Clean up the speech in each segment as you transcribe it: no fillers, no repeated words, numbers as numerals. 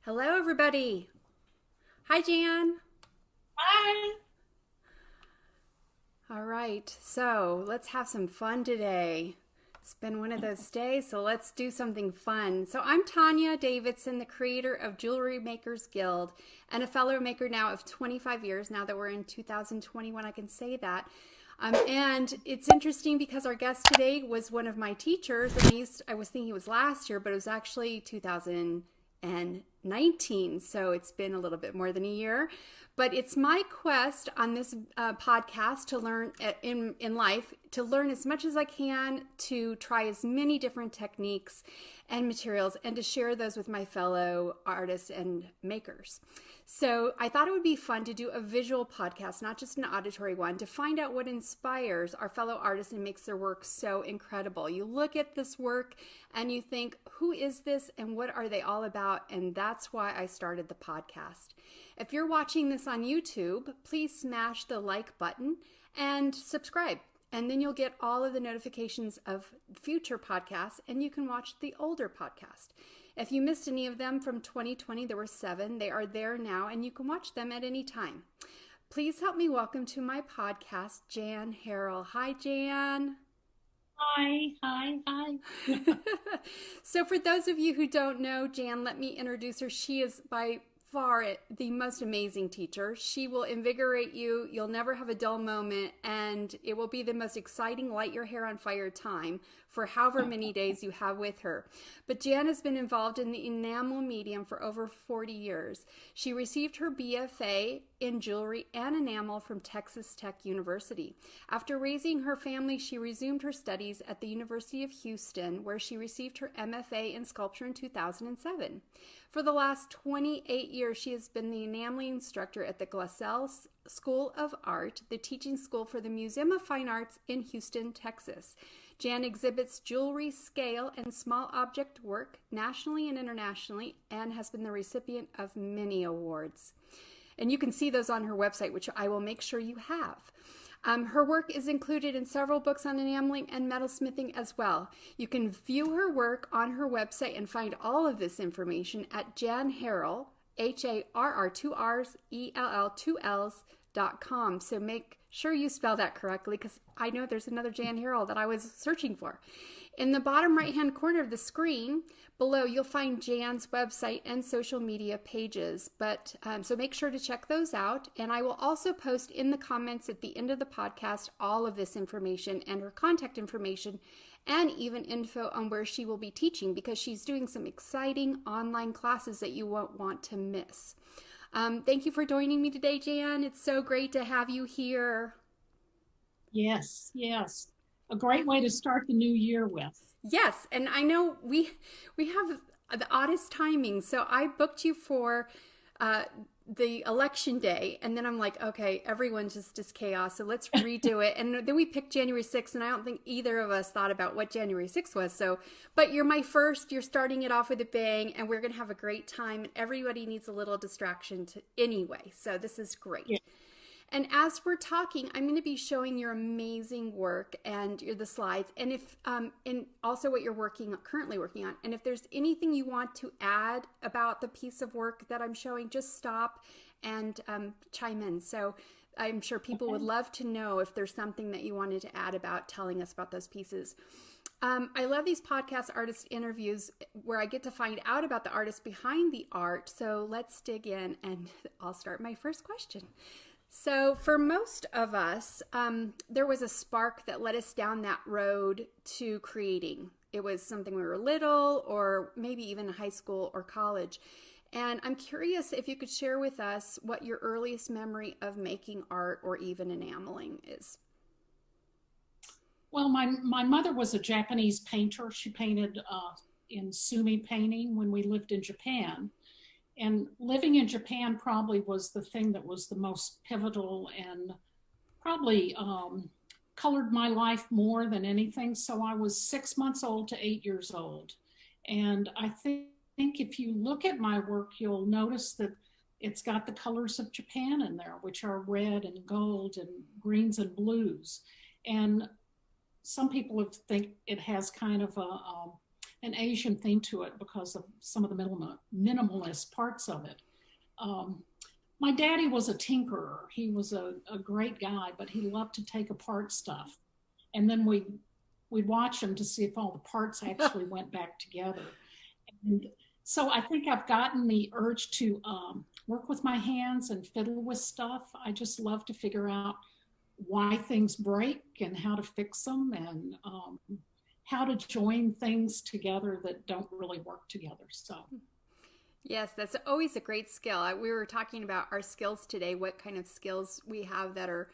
Hello, everybody. Hi, Jan. Hi. All right, so let's have some fun today. It's been one of those days, so let's do something fun. So, I'm Tonya Davidson, the creator of Jewelry Makers Guild and a fellow maker now of 25 years. Now that we're in 2021, I can say that. And it's interesting because our guest today was one of my teachers, and I was thinking it was last year, but it was actually 2019. So it's been a little bit more than a year. But it's my quest on this podcast to learn in life, to learn as much as I can, to try as many different techniques and materials, and to share those with my fellow artists and makers. So I thought it would be fun to do a visual podcast, not just an auditory one, to find out what inspires our fellow artists and makes their work so incredible. You look at this work and you think, who is this and what are they all about? And that's why I started the podcast. If you're watching this on YouTube, please smash the like button and subscribe. And then you'll get all of the notifications of future podcasts, and you can watch the older podcast. If you missed any of them from 2020, there were 7. They are there now, and you can watch them at any time. Please help me welcome to my podcast, Jan Harrell. Hi, Jan. Hi. Hi. Hi. So for those of you who don't know Jan, let me introduce her. She is by far the most amazing teacher. She will invigorate you. You'll never have a dull moment, and it will be the most exciting light your hair on fire time for however many days you have with her. But Jan has been involved in the enamel medium for over 40 years. She received her BFA in jewelry and enamel from Texas Tech University. After raising her family, she resumed her studies at the University of Houston, where she received her MFA in sculpture in 2007. For the last 28 years, she has been the enameling instructor at the Glassell School of Art, the teaching school for the Museum of Fine Arts in Houston, Texas. Jan exhibits jewelry, scale, and small object work nationally and internationally, and has been the recipient of many awards. And you can see those on her website, which I will make sure you have. Her work is included in several books on enameling and metalsmithing as well. You can view her work on her website and find all of this information at Jan Harrell, Harr, 2 R's, ELL, 2 L's.com. So make sure you spell that correctly, because I know there's another Jan Harrell that I was searching for. In the bottom right-hand corner of the screen below, you'll find Jan's website and social media pages. So make sure to check those out. And I will also post in the comments at the end of the podcast all of this information and her contact information, and even info on where she will be teaching, because she's doing some exciting online classes that you won't want to miss. Thank you for joining me today, Jan. It's so great to have you here. Yes. Yes. A great way to start the new year with. Yes, and I know we have the oddest timing. So I booked you for the election day, and then I'm like, okay, everyone's just chaos, so let's redo it. And then we picked January 6th, and I don't think either of us thought about what January 6th was. So, but you're my first. You're starting it off with a bang, and we're gonna have a great time. And everybody needs a little distraction anyway. So this is great. Yeah. And as we're talking, I'm going to be showing your amazing work and the slides, and and also what you're currently working on. And if there's anything you want to add about the piece of work that I'm showing, just stop and chime in. So I'm sure people would Okay. love to know if there's something that you wanted to add about telling us about those pieces. I love these podcast artist interviews where I get to find out about the artist behind the art. So let's dig in, and I'll start my first question. So, for most of us, there was a spark that led us down that road to creating. It was something when we were little, or maybe even high school or college. And I'm curious if you could share with us what your earliest memory of making art or even enameling is. Well, my mother was a Japanese painter. She painted in sumi painting when we lived in Japan. And living in Japan probably was the thing that was the most pivotal and probably colored my life more than anything. So I was 6 months old to 8 years old. And I think if you look at my work, you'll notice that it's got the colors of Japan in there, which are red and gold and greens and blues. And some people think it has kind of a an Asian theme to it because of some of the minimalist parts of it. My daddy was a tinkerer. He was a great guy, but he loved to take apart stuff. And then we'd watch him to see if all the parts actually went back together. And so I think I've gotten the urge to work with my hands and fiddle with stuff. I just love to figure out why things break and how to fix them, and how to join things together that don't really work together. So. Yes, that's always a great skill. We were talking about our skills today, what kind of skills we have that are,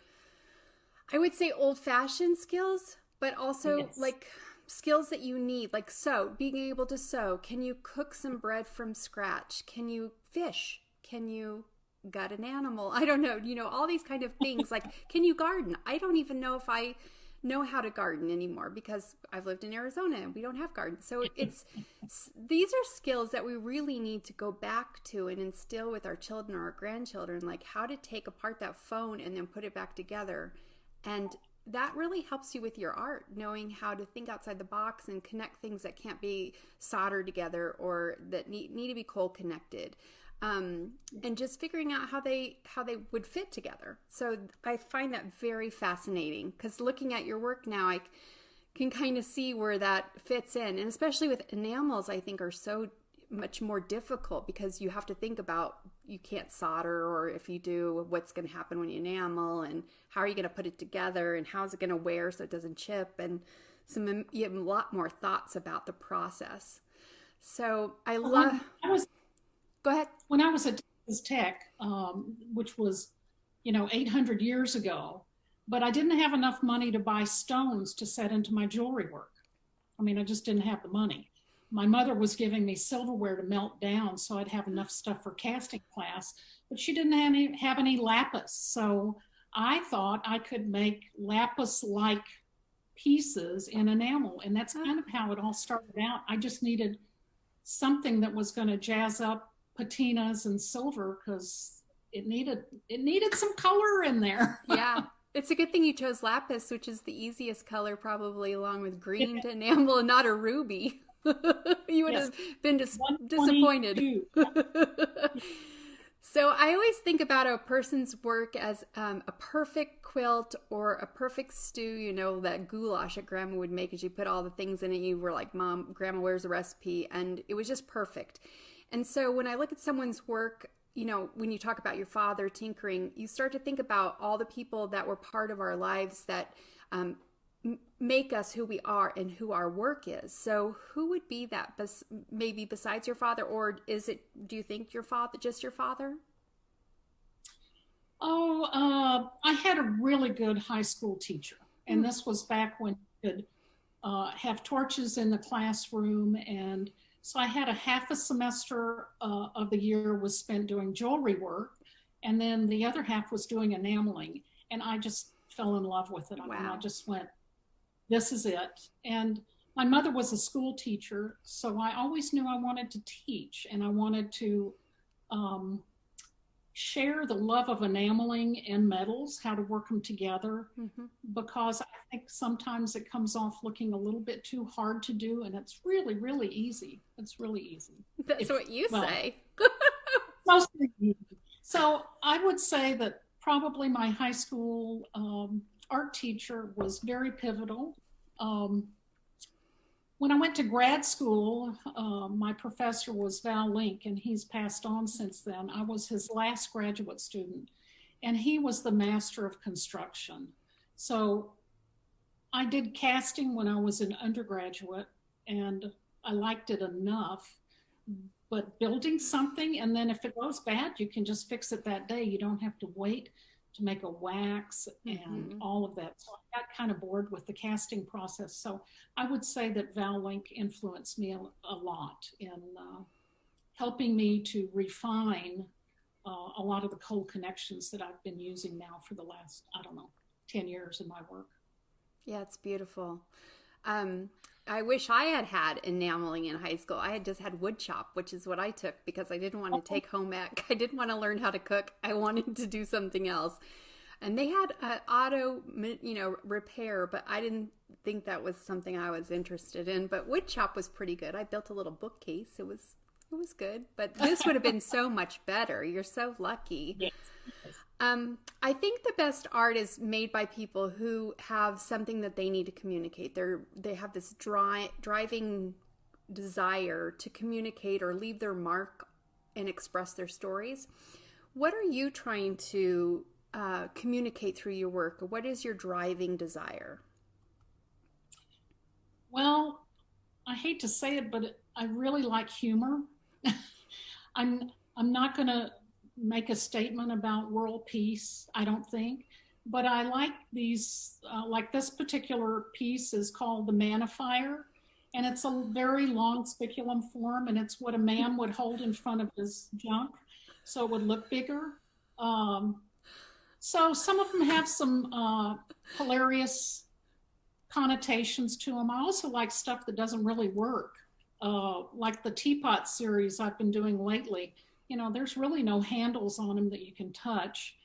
I would say, old-fashioned skills, but also Yes. like skills that you need, like sew, being able to sew. Can you cook some bread from scratch? Can you fish? Can you gut an animal? I don't know, all these kind of things. Like, can you garden? I don't even know if I know how to garden anymore because I've lived in Arizona and we don't have gardens. So these are skills that we really need to go back to and instill with our children or our grandchildren, like how to take apart that phone and then put it back together. And that really helps you with your art, knowing how to think outside the box and connect things that can't be soldered together or that need to be cold connected. And just figuring out how they would fit together. So I find that very fascinating, because looking at your work now, I can kind of see where that fits in. And especially with enamels, I think are so much more difficult because you have to think about, you can't solder, or if you do, what's going to happen when you enamel, and how are you going to put it together, and how is it going to wear so it doesn't chip, and you have a lot more thoughts about the process. So I love... Go ahead. When I was at Texas Tech, which was, 800 years ago, but I didn't have enough money to buy stones to set into my jewelry work. I mean, I just didn't have the money. My mother was giving me silverware to melt down so I'd have enough stuff for casting class, but she didn't have any lapis. So I thought I could make lapis-like pieces in enamel, and that's kind of how it all started out. I just needed something that was going to jazz up patinas and silver because it needed some color in there. Yeah, it's a good thing you chose lapis, which is the easiest color probably, along with green to enamel, and not a ruby. You would have been disappointed. So I always think about a person's work as a perfect quilt or a perfect stew, that goulash that Grandma would make as you put all the things in it. You were like, Mom, Grandma, where's the recipe? And it was just perfect. And so when I look at someone's work, when you talk about your father tinkering, you start to think about all the people that were part of our lives that make us who we are and who our work is. So who would be that, maybe besides your father, or do you think just your father? Oh, I had a really good high school teacher. And this was back when you could have torches in the classroom. And so I had a half a semester of the year was spent doing jewelry work, and then the other half was doing enameling. And I just fell in love with it. Wow. I mean, I just went, this is it. And my mother was a school teacher, so I always knew I wanted to teach, and I wanted to share the love of enameling and metals, how to work them together, because I think sometimes it comes off looking a little bit too hard to do, and it's really, really easy. It's really easy. That's what you say. Mostly easy. So I would say that probably my high school art teacher was very pivotal. When I went to grad school, my professor was Val Link, and he's passed on since then. I was his last graduate student, and he was the master of construction. So I did casting when I was an undergraduate, and I liked it enough. But building something, and then if it goes bad, you can just fix it that day. You don't have to wait to make a wax and all of that. So I got kind of bored with the casting process. So I would say that Val Link influenced me a lot in helping me to refine a lot of the cold connections that I've been using now for the last, 10 years in my work. Yeah, it's beautiful. I wish I had enameling in high school. I had just had wood shop, which is what I took because I didn't want to take home ec. I didn't want to learn how to cook. I wanted to do something else. And they had auto, repair, but I didn't think that was something I was interested in. But wood shop was pretty good. I built a little bookcase. It was good, but this would have been so much better. You're so lucky. Yes. I think the best art is made by people who have something that they need to communicate. They have this driving desire to communicate or leave their mark and express their stories. What are you trying to communicate through your work? What is your driving desire? Well, I hate to say it, but I really like humor. I'm not going to make a statement about world peace, I don't think, but I like these, like this particular piece is called the Manifier, and it's a very long spiculum form, and it's what a man would hold in front of his junk, so it would look bigger. So some of them have some hilarious connotations to them. I also like stuff that doesn't really work, like the teapot series I've been doing lately. There's really no handles on them that you can touch.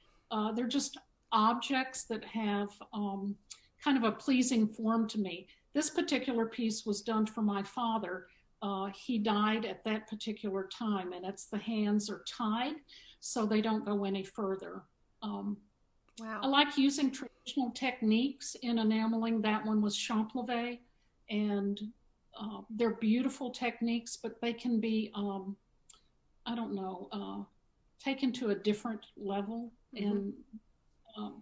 They're just objects that have kind of a pleasing form to me. This particular piece was done for my father. He died at that particular time, and the hands are tied so they don't go any further. Wow. I like using traditional techniques in enameling. That one was champleve, and they're beautiful techniques, but they can be, taken to a different level and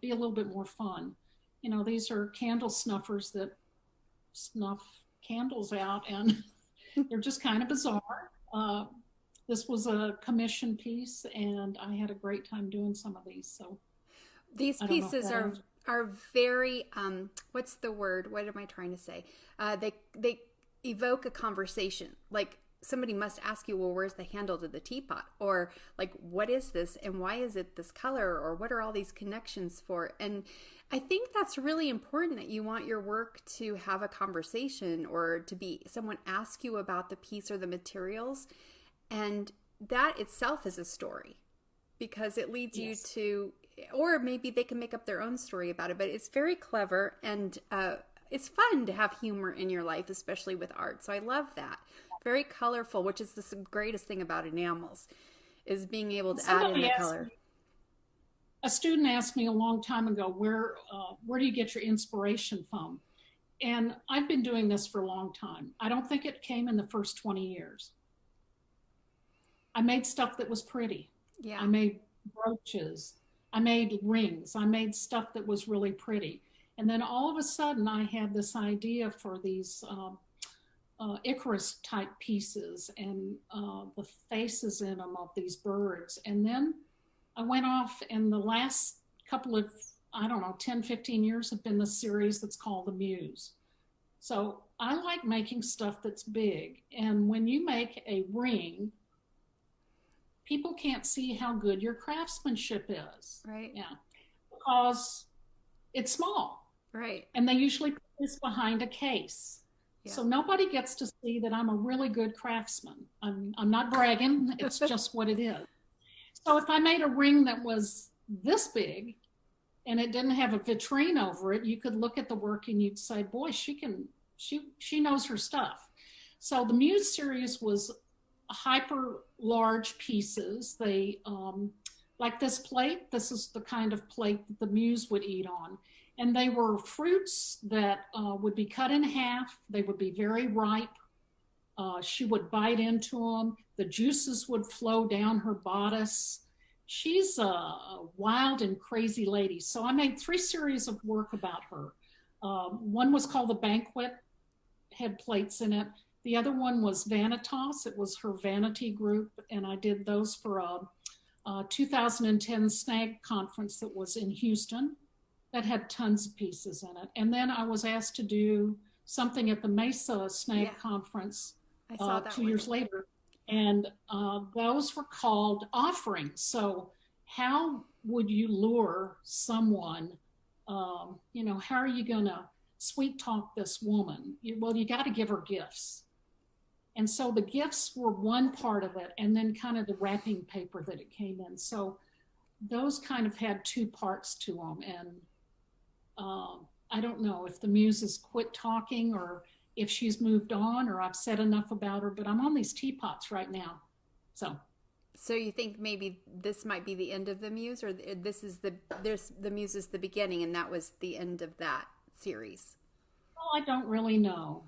be a little bit more fun. These are candle snuffers that snuff candles out, and they're just kind of bizarre. This was a commission piece, and I had a great time doing some of these. So these pieces are very, what's the word? What am I trying to say? They evoke a conversation. Like somebody must ask you, well, where's the handle to the teapot? Or like, what is this? And why is it this color? Or what are all these connections for? And I think that's really important, that you want your work to have a conversation, or to be someone ask you about the piece or the materials. And that itself is a story, because it leads you to, or maybe they can make up their own story about it, but it's very clever, and it's fun to have humor in your life, especially with art. So I love that. Very colorful, which is the greatest thing about enamels, is being able to add in the color. A student asked me a long time ago, where do you get your inspiration from? And I've been doing this for a long time. I don't think it came in the first 20 years. I made stuff that was pretty. Yeah. I made brooches. I made rings. I made stuff that was really pretty. And then all of a sudden I had this idea for these Icarus type pieces, and the faces in them of these birds. And then I went off, and the last couple of, 10, 15 years have been the series that's called the Muse. So I like making stuff that's big. And when you make a ring, people can't see how good your craftsmanship is. Right. Yeah. Because it's small. Right. And they usually put this behind a case. Yeah. So nobody gets to see that I'm a really good craftsman. I'm not bragging. It's just what it is. So if I made a ring that was this big and it didn't have a vitrine over it, you could look at the work and you'd say, boy, she knows her stuff. So the Muse series was hyper large pieces. They, like this plate, this is the kind of plate that the Muse would eat on. And they were fruits that would be cut in half. They would be very ripe. She would bite into them. The juices would flow down her bodice. She's a wild and crazy lady. So I made 3 series of work about her. One was called The Banquet, had plates in it. The other one was Vanitas. It was her vanity group, and I did those for a 2010 SNAG conference that was in Houston that had tons of pieces in it. And then I was asked to do something at the Mesa SNAG conference 2 years later. And those were called offerings. So how would you lure someone, how are you going to sweet talk this woman? Well, you got to give her gifts. And so the gifts were one part of it, and then kind of the wrapping paper that it came in. So those kind of had two parts to them. And I don't know if the muse has quit talking or if she's moved on or I've said enough about her, but I'm on these teapots right now. So you think maybe this might be the end of the muse, or this is the muse is the beginning and that was the end of that series? Well, I don't really know.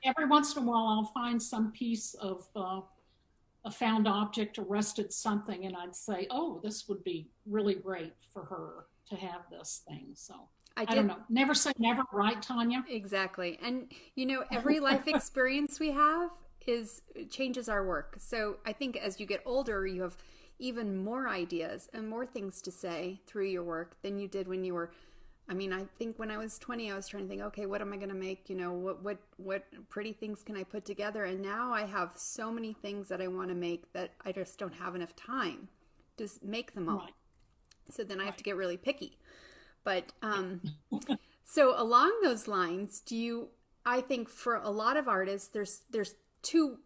Every once in a while I'll find some piece of a found object or rusted something, and I'd say, oh, this would be really great for her to have this thing. So I don't know. Never say never, right, Tonya? Exactly. And every life experience we have changes our work. So I think as you get older, you have even more ideas and more things to say through your work than you did when you were. I think when I was 20, I was trying to think, okay, what am I going to make? What pretty things can I put together? And now I have so many things that I want to make that I just don't have enough time to make them all. Right. So then I have to get really picky. But so along those lines, I think for a lot of artists, there's two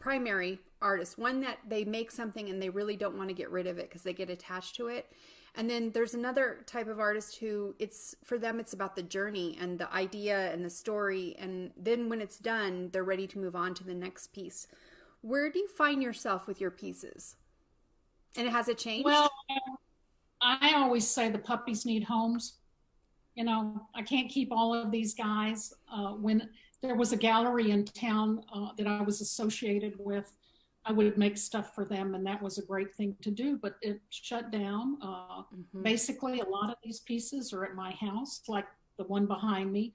primary artists. One that they make something and they really don't want to get rid of it because they get attached to it. And then there's another type of artist who for them it's about the journey and the idea and the story. And then when it's done, they're ready to move on to the next piece. Where do you find yourself with your pieces? And has it changed? Well, I always say the puppies need homes. I can't keep all of these guys. When there was a gallery in town that I was associated with, I would make stuff for them, and that was a great thing to do, but it shut down. Basically, a lot of these pieces are at my house, like the one behind me.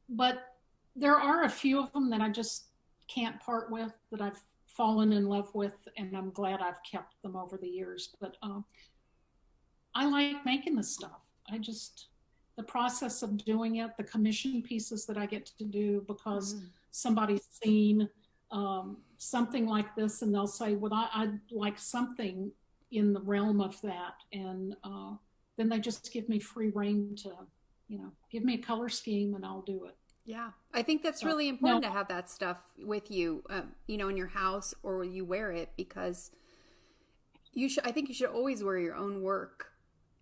But there are a few of them that I just can't part with, that I've fallen in love with, and I'm glad I've kept them over the years. But I like making this stuff. The process of doing it, the commission pieces that I get to do because somebody's seen something like this and they'll say, well, I'd like something in the realm of that. And then they just give me free reign to, give me a color scheme and I'll do it. Yeah, I think that's really important to have that stuff with you, in your house or you wear it, because I think you should always wear your own work,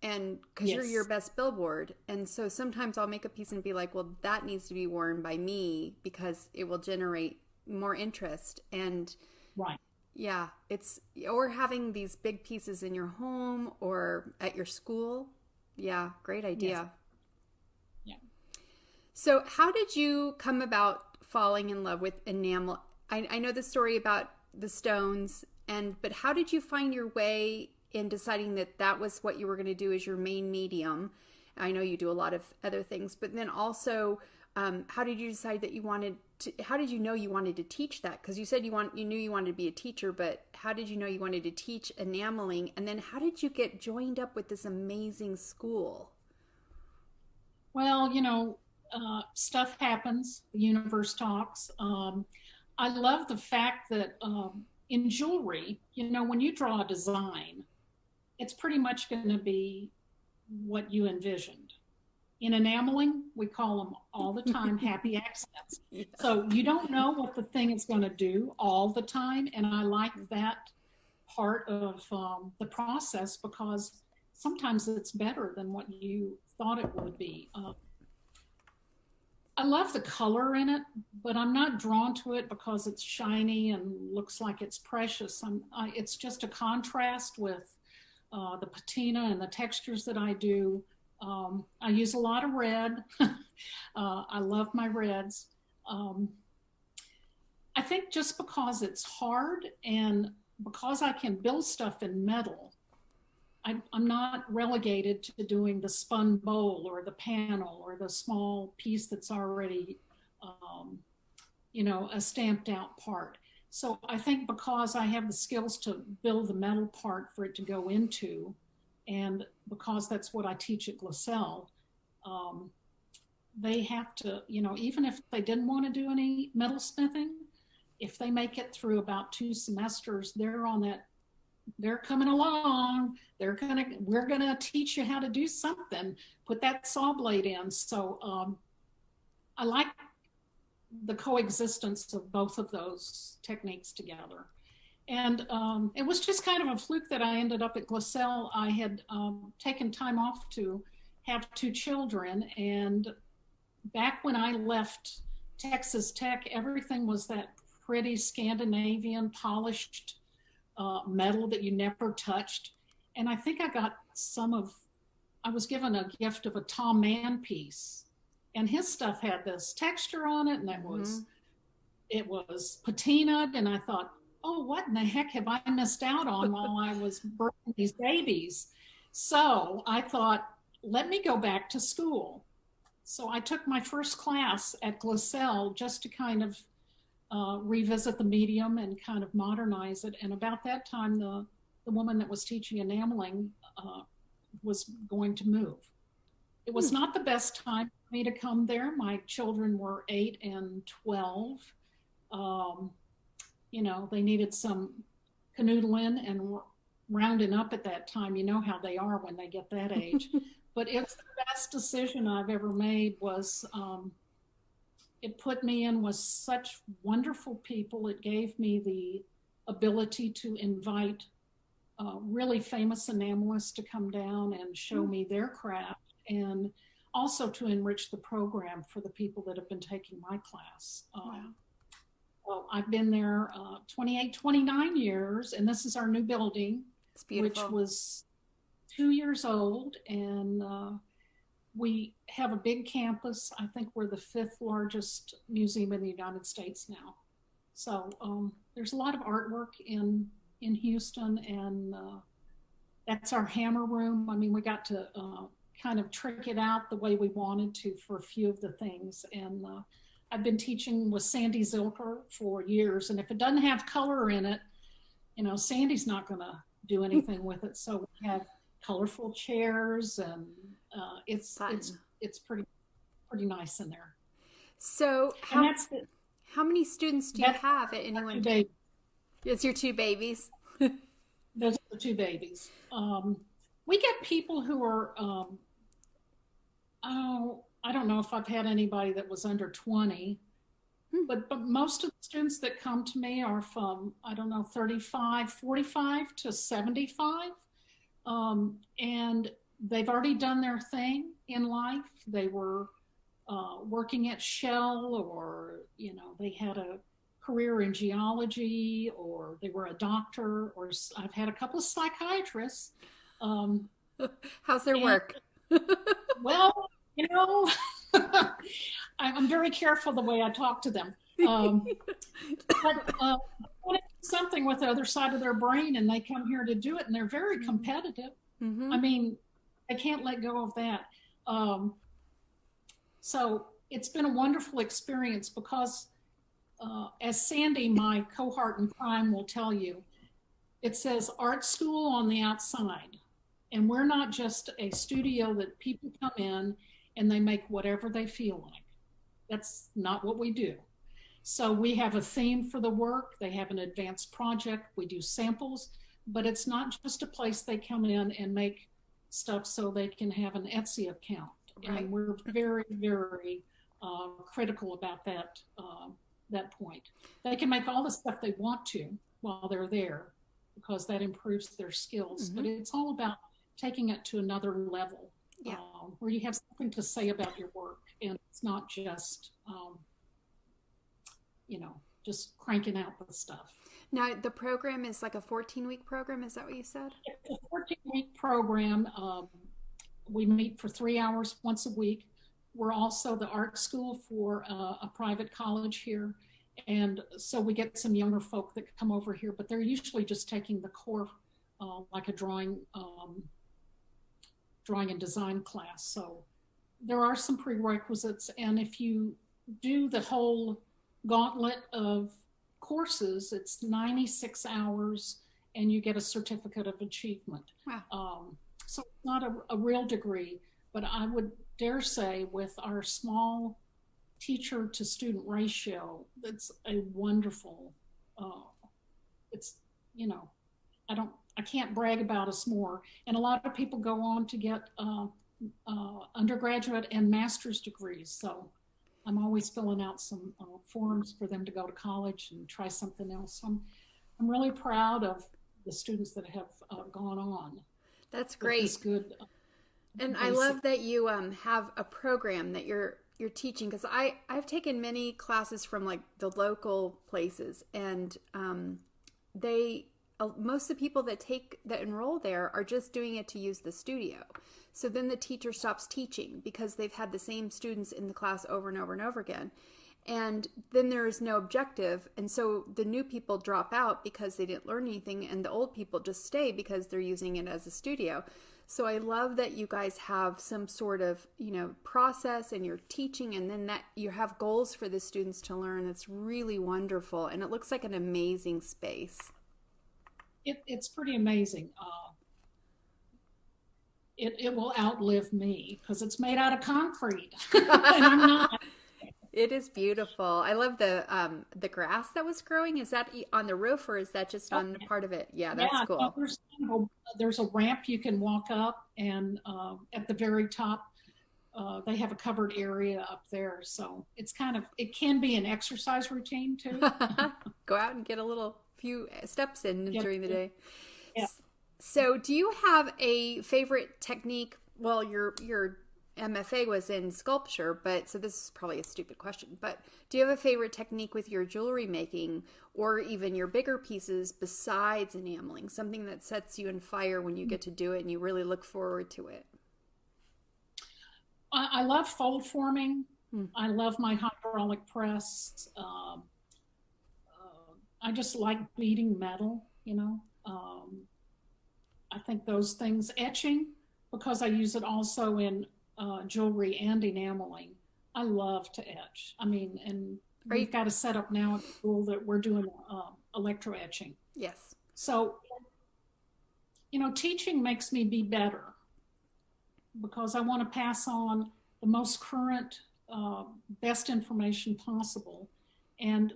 and because you're your best billboard. And so sometimes I'll make a piece and be like, well, that needs to be worn by me because it will generate more interest. And or having these big pieces in your home or at your school. Yeah, great idea. Yes. So how did you come about falling in love with enamel? I know the story about the stones, but how did you find your way in deciding that was what you were going to do as your main medium? I know you do a lot of other things, but then also, how did you decide that how did you know you wanted to teach that? Because you said you knew you wanted to be a teacher, but how did you know you wanted to teach enameling? And then how did you get joined up with this amazing school? Well, stuff happens. The universe talks. I love the fact that in jewelry, when you draw a design, it's pretty much going to be what you envisioned. In enameling, we call them all the time happy accidents. Yeah. So you don't know what the thing is going to do all the time. And I like that part of the process because sometimes it's better than what you thought it would be. I love the color in it, but I'm not drawn to it because it's shiny and looks like it's precious. It's just a contrast with the patina and the textures that I do. I use a lot of red. I love my reds. I think just because it's hard and because I can build stuff in metal, I'm not relegated to doing the spun bowl or the panel or the small piece that's already, a stamped out part. So I think because I have the skills to build the metal part for it to go into, and because that's what I teach at Glassell, they have to, even if they didn't want to do any metal smithing, if they make it through about 2 semesters, they're coming along. We're gonna teach you how to do something. Put that saw blade in. So I like the coexistence of both of those techniques together. And it was just kind of a fluke that I ended up at Glassell. I had taken time off to have 2 children. And back when I left Texas Tech, everything was that pretty Scandinavian polished metal that you never touched. And I think I got I was given a gift of a Tom Mann piece. And his stuff had this texture on it, and it was patinaed. And I thought, oh, what in the heck have I missed out on while I was birthing these babies? So I thought, let me go back to school. So I took my first class at Glassell just to kind of revisit the medium and kind of modernize it. And about that time, the woman that was teaching enameling was going to move. It was not the best time for me to come there. My children were 8 and 12. You know, they needed some canoodling and rounding up at that time. You know how they are when they get that age. But it's the best decision I've ever made. Was it put me in with such wonderful people. It gave me the ability to invite really famous enamelists to come down and show me their craft, and also to enrich the program for the people that have been taking my class. Well, I've been there 29 years, and this is our new building, which was 2 years old. And we have a big campus. I think we're the 5th largest museum in the United States now. So there's a lot of artwork in Houston, and that's our hammer room. I mean, we got to kind of trick it out the way we wanted to for a few of the things. And I've been teaching with Sandy Zilker for years, and if it doesn't have color in it, you know, Sandy's not going to do anything with it. So we have colorful chairs, and it's pretty nice in there. So how many students do you have at any one time? It's your 2 babies. Those are the 2 babies. We get people who are, I don't know if I've had anybody that was under 20, but most of the students that come to me are from, 45 to 75. And they've already done their thing in life. They were working at Shell, or, you know, they had a career in geology, or they were a doctor, or I've had a couple of psychiatrists. How's their work? Well, you know, I'm very careful the way I talk to them. But something with the other side of their brain, and they come here to do it, and they're very competitive. I mean, I can't let go of that. So it's been a wonderful experience because as Sandy, my cohort in crime, will tell you, it says art school on the outside. And we're not just a studio that people come in and they make whatever they feel like. That's not what we do. So we have a theme for the work. They have an advanced project. We do samples, but it's not just a place they come in and make stuff so they can have an Etsy account. Right. And we're very, very critical about that point. They can make all the stuff they want to while they're there because that improves their skills. But it's all about taking it to another level where you have something to say about your work, and it's not just just cranking out the stuff. Now, the program is like a 14-week program. Is that what you said? It's a 14-week program. We meet for 3 hours once a week. We're also the art school for a private college here. And so we get some younger folk that come over here, but they're usually just taking the core, like a drawing and design class. So there are some prerequisites. And if you do the whole gauntlet of courses, it's 96 hours and you get a certificate of achievement. Wow. So it's not a real degree, but I would dare say with our small teacher to student ratio, that's a wonderful, I can't brag about us more. And a lot of people go on to get undergraduate and master's degrees. So I'm always filling out some forms for them to go to college and try something else. I'm I'm really proud of the students that have gone on. That's great. This good. And I love that you have a program that you're teaching, because I've taken many classes from like the local places, and most of the people that enroll there are just doing it to use the studio. So then the teacher stops teaching because they've had the same students in the class over and over and over again. And then there is no objective. And so the new people drop out because they didn't learn anything, and the old people just stay because they're using it as a studio. So I love that you guys have some sort of, process, and you're teaching, and then that you have goals for the students to learn. It's really wonderful. And it looks like an amazing space. It's pretty amazing. It will outlive me because it's made out of concrete, and I'm not. It is beautiful. I love the grass that was growing. Is that on the roof, or is that just on part of it? Yeah, that's cool. There's a ramp you can walk up, and at the very top, they have a covered area up there. So it can be an exercise routine too. Go out and get a few steps in during the day. Yeah. So do you have a favorite technique? Well, your MFA was in sculpture, so this is probably a stupid question, but do you have a favorite technique with your jewelry making, or even your bigger pieces besides enameling? Something that sets you on fire when you get to do it and you really look forward to it? I love fold forming. I love my hydraulic press. I just like beating metal, I think those things, etching, because I use it also in jewelry and enameling. I love to etch. And we've got a setup now at school that we're doing electro etching. Yes. So, teaching makes me be better because I want to pass on the most current, best information possible. And,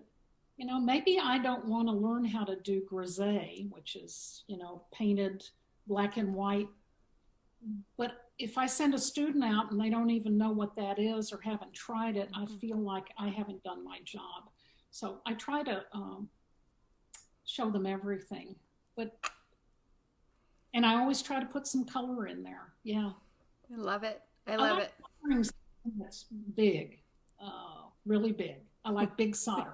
maybe I don't want to learn how to do grisaille, which is, painted black and white. But if I send a student out and they don't even know what that is or haven't tried it, I feel like I haven't done my job. So I try to show them everything. And I always try to put some color in there. Yeah. I love it. I love it. That's big, really big. I like big solder.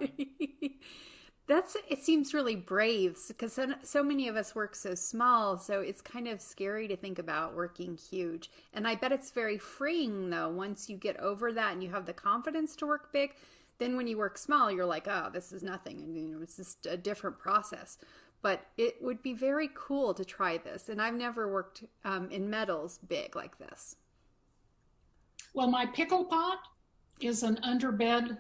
It seems really brave, because so many of us work so small, so it's kind of scary to think about working huge. And I bet it's very freeing, though, once you get over that and you have the confidence to work big. Then when you work small, you're like, oh, this is nothing. And it's just a different process. But it would be very cool to try this. And I've never worked in metals big like this. Well, my pickle pot is an underbed,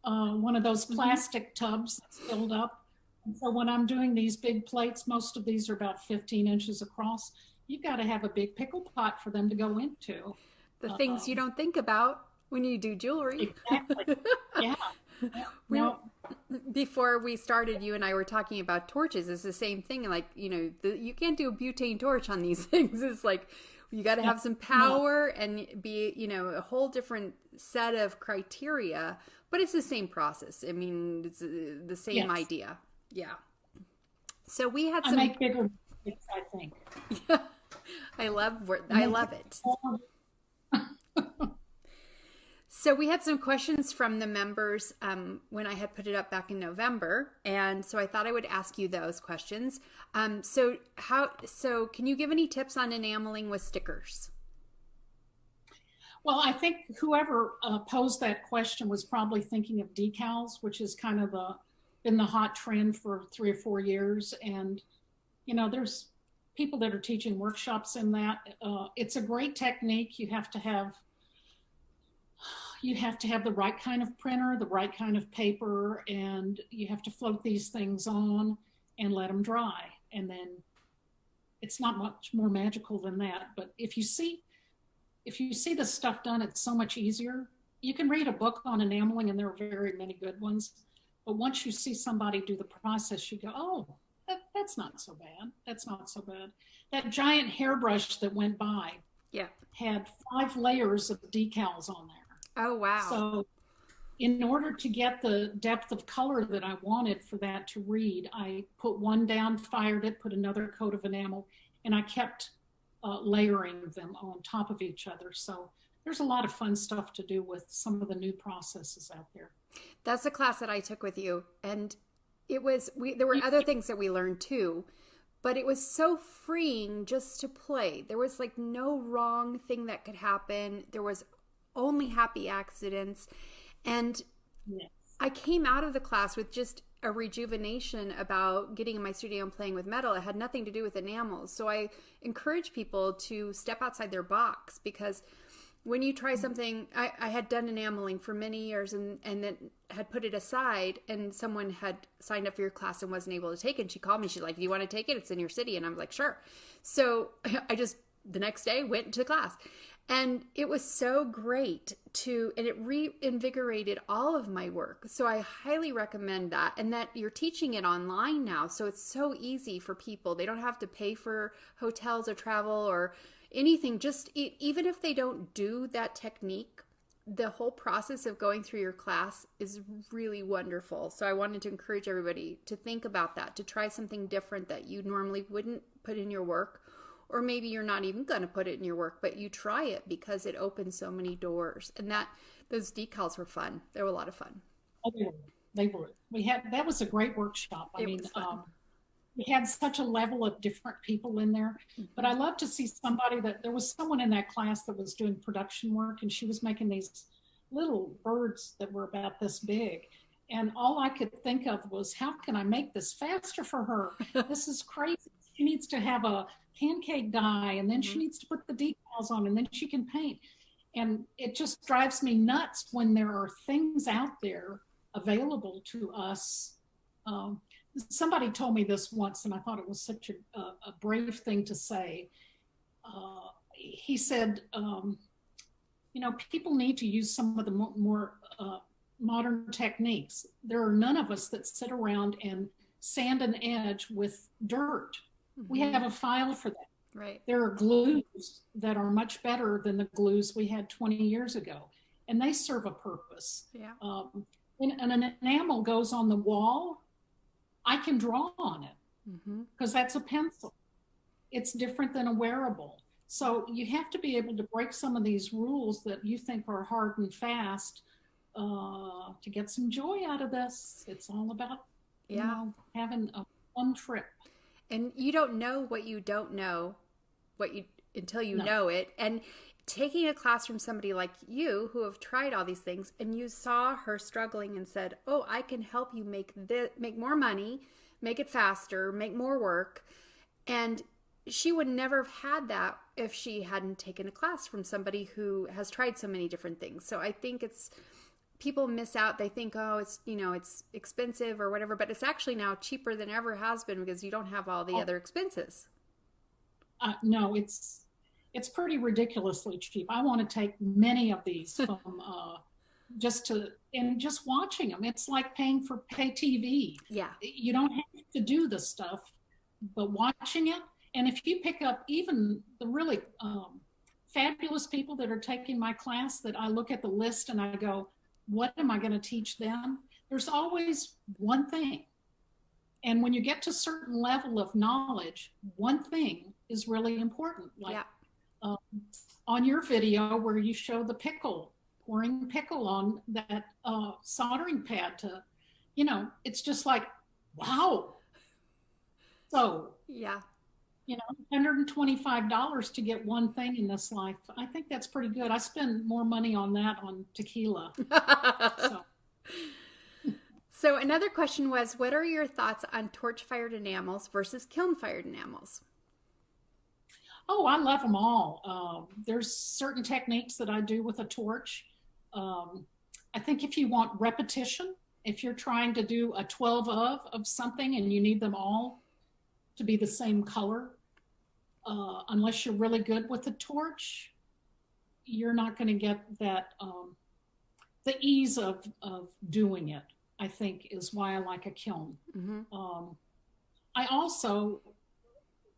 one of those plastic tubs that's filled up. And so when I'm doing these big plates, most of these are about 15 inches across. You've got to have a big pickle pot for them to go into. The things you don't think about when you do jewelry. Exactly. Yeah. Before we started, you and I were talking about torches. It's the same thing. Like, you can't do a butane torch on these things. It's like, you got to have some power and be, a whole different set of criteria, but it's the same process. It's the same idea. Yeah. So we had some. I make bigger mistakes, I think. Yeah. I love it. So we had some questions from the members when I had put it up back in November, and so I thought I would ask you those questions. So can you give any tips on enameling with stickers? Well, I think whoever posed that question was probably thinking of decals, which is kind of been the hot trend for 3 or 4 years. And, there's people that are teaching workshops in that. It's a great technique. You have to have the right kind of printer, the right kind of paper, and you have to float these things on and let them dry. And then it's not much more magical than that. But if you see the stuff done, it's so much easier. You can read a book on enameling, and there are very many good ones. But once you see somebody do the process, you go, oh, that's not so bad. That's not so bad. That giant hairbrush that went by had 5 layers of decals on there. Oh, wow. So in order to get the depth of color that I wanted for that to read, I put one down, fired it, put another coat of enamel, and I kept layering them on top of each other. So there's a lot of fun stuff to do with some of the new processes out there. That's a class that I took with you, and it was there were other things that we learned too, but it was so freeing just to play. There was like no wrong thing that could happen. There was only happy accidents. And Yes. I came out of the class with just a rejuvenation about getting in my studio and playing with metal. It had nothing to do with enamels. So I encourage people to step outside their box, because when you try something, I had done enameling for many years and then had put it aside, and someone had signed up for your class and wasn't able to take it. And she called me. She's like, "Do you want to take it? It's in your city." And I'm like, "Sure." So I just, the next day, went to the class. And it was so great and it reinvigorated all of my work. So I highly recommend that. And that you're teaching it online now. So it's so easy for people. They don't have to pay for hotels or travel or anything. Just even if they don't do that technique, the whole process of going through your class is really wonderful. So I wanted to encourage everybody to think about that, to try something different that you normally wouldn't put in your work. Or maybe you're not even going to put it in your work, but you try it because it opens so many doors. And those decals were fun. They were a lot of fun. Oh, they were. That was a great workshop. I mean, we had such a level of different people in there, but I love to see there was someone in that class that was doing production work, and she was making these little birds that were about this big. And all I could think of was, how can I make this faster for her? This is crazy. She needs to have a pancake die, and then she needs to put the decals on, and then she can paint. And it just drives me nuts when there are things out there available to us. Somebody told me this once, and I thought it was such a brave thing to say. He said, people need to use some of the more modern techniques. There are none of us that sit around and sand an edge with dirt. We have a file for that. Right. There are glues that are much better than the glues we had 20 years ago, and they serve a purpose. Yeah. When an enamel goes on the wall, I can draw on it because that's a pencil. It's different than a wearable. So you have to be able to break some of these rules that you think are hard and fast to get some joy out of this. It's all about having a fun trip. And you don't know what you don't know until you know it. And taking a class from somebody like you who have tried all these things, and you saw her struggling and said, "Oh, I can help you make more money, make it faster, make more work." And she would never have had that if she hadn't taken a class from somebody who has tried so many different things. So I think people miss out. They think, oh, it's expensive or whatever, but it's actually now cheaper than ever has been because you don't have all the other expenses. No, it's pretty ridiculously cheap. I want to take many of these from just watching them. It's like paying for pay TV. Yeah. You don't have to do the stuff, but watching it. And if you pick up even the really fabulous people that are taking my class, that I look at the list and I go, what am I going to teach them? There's always one thing. And when you get to a certain level of knowledge, one thing is really important. Like on your video where you show the pouring pickle on that soldering pad it's just like, wow. So, $125 to get one thing in this life. I think that's pretty good. I spend more money on that on tequila. So another question was, what are your thoughts on torch-fired enamels versus kiln-fired enamels? Oh, I love them all. There's certain techniques that I do with a torch. I think if you want repetition, if you're trying to do a 12 of something and you need them all to be the same color, unless you're really good with the torch, you're not going to get that, the ease of doing it, I think, is why I like a kiln.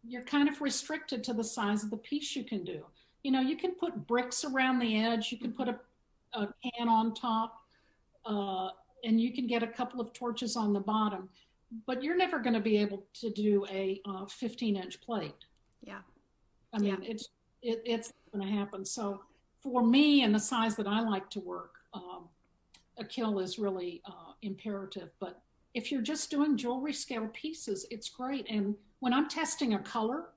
You're kind of restricted to the size of the piece you can do. You can put bricks around the edge, you can put a can on top. and you can get a couple of torches on the bottom, but you're never going to be able to do a 15-inch plate. Yeah. I mean, it's going to happen. So for me and the size that I like to work, a kiln is really imperative. But if you're just doing jewelry scale pieces, it's great. And when I'm testing a color,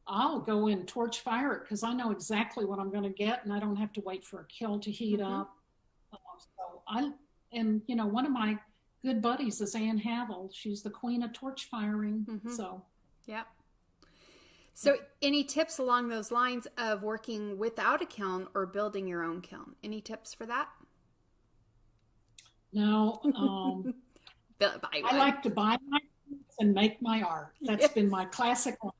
I'll go in torch fire it because I know exactly what I'm going to get, and I don't have to wait for a kiln to heat up. And you know, one of my good buddies is Jan Harrell. She's the queen of torch firing. So yeah. So any tips along those lines of working without a kiln or building your own kiln? Any tips for that? No. I like to buy my things and make my art. That's been my classic line.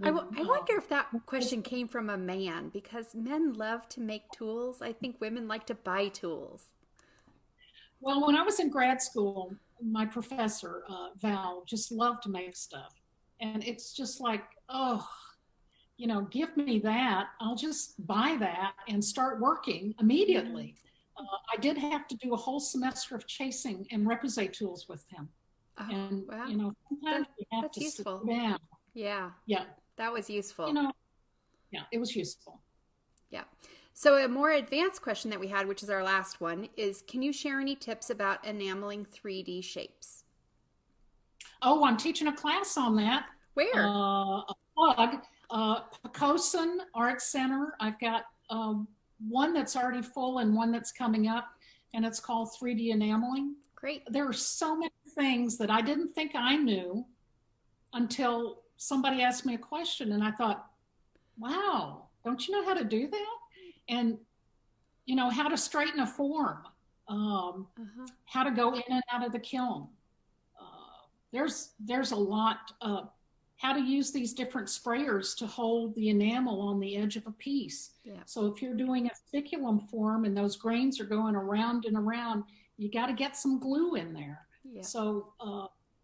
I wonder if that question came from a man, because men love to make tools. I think women like to buy tools. Well, when I was in grad school, my professor, Val, just loved to make stuff. And it's just like, oh, you know, give me that. I'll just buy that and start working immediately. I did have to do a whole semester of chasing and repoussé tools with him. And, you know, sometimes you have to sit down. Yeah. Yeah. That was useful. You know, yeah, it was useful. Yeah. So a more advanced question that we had, which is our last one, is can you share any tips about enameling 3D shapes? Oh, I'm teaching a class on that. Where? A plug. Pocosin Art Center. I've got one that's already full and one that's coming up, and it's called 3D enameling. Great. There are so many things that I didn't think I knew until somebody asked me a question, and I thought, wow, don't you know how to do that? And, you know, how to straighten a form, how to go in and out of the kiln. There's a lot of how to use these different sprayers to hold the enamel on the edge of a piece. Yeah. So if you're doing a spiculum form and those grains are going around and around, you got to get some glue in there. Yeah. So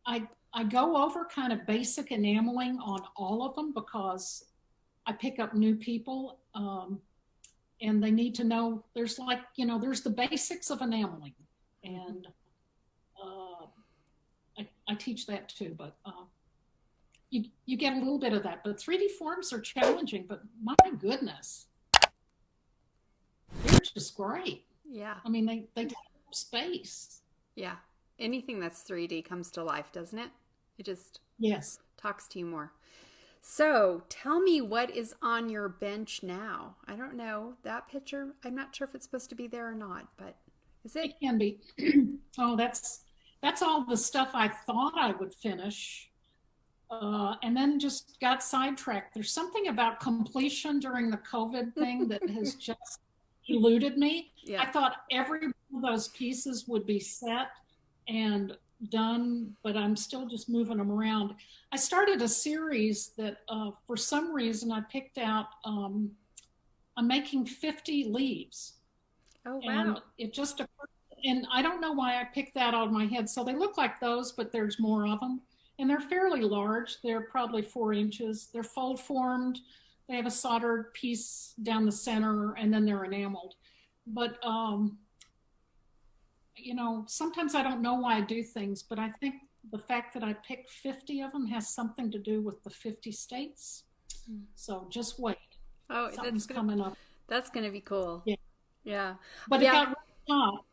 I go over kind of basic enameling on all of them because I pick up new people and they need to know there's like, you know, there's the basics of enameling, and I teach that too, but you get a little bit of that. But 3D forms are challenging, but my goodness, they're just great. Yeah. I mean, they take up space. Yeah. Anything that's 3D comes to life, doesn't it? It just talks to you more. So tell me what is on your bench now. I don't know that picture. I'm not sure if it's supposed to be there or not, but is it? It can be. Oh, that's all the stuff I thought I would finish. And then just got sidetracked. There's something about completion during the COVID thing that has just eluded me. Yeah. I thought every one of those pieces would be set and done, but I'm still just moving them around. I started a series that for some reason I picked out, I'm making 50 leaves. Oh, wow. And it just occurred, and I don't know why I picked that out of my head. So they look like those, but there's more of them. And they're fairly large. They're probably 4 inches. They're fold formed. They have a soldered piece down the center, and then they're enameled. But, you know, sometimes I don't know why I do things, but I think the fact that I picked 50 of them has something to do with the 50 states. So just wait. Oh, something's coming up. That's going to be cool. Yeah. Yeah. But it got really hot.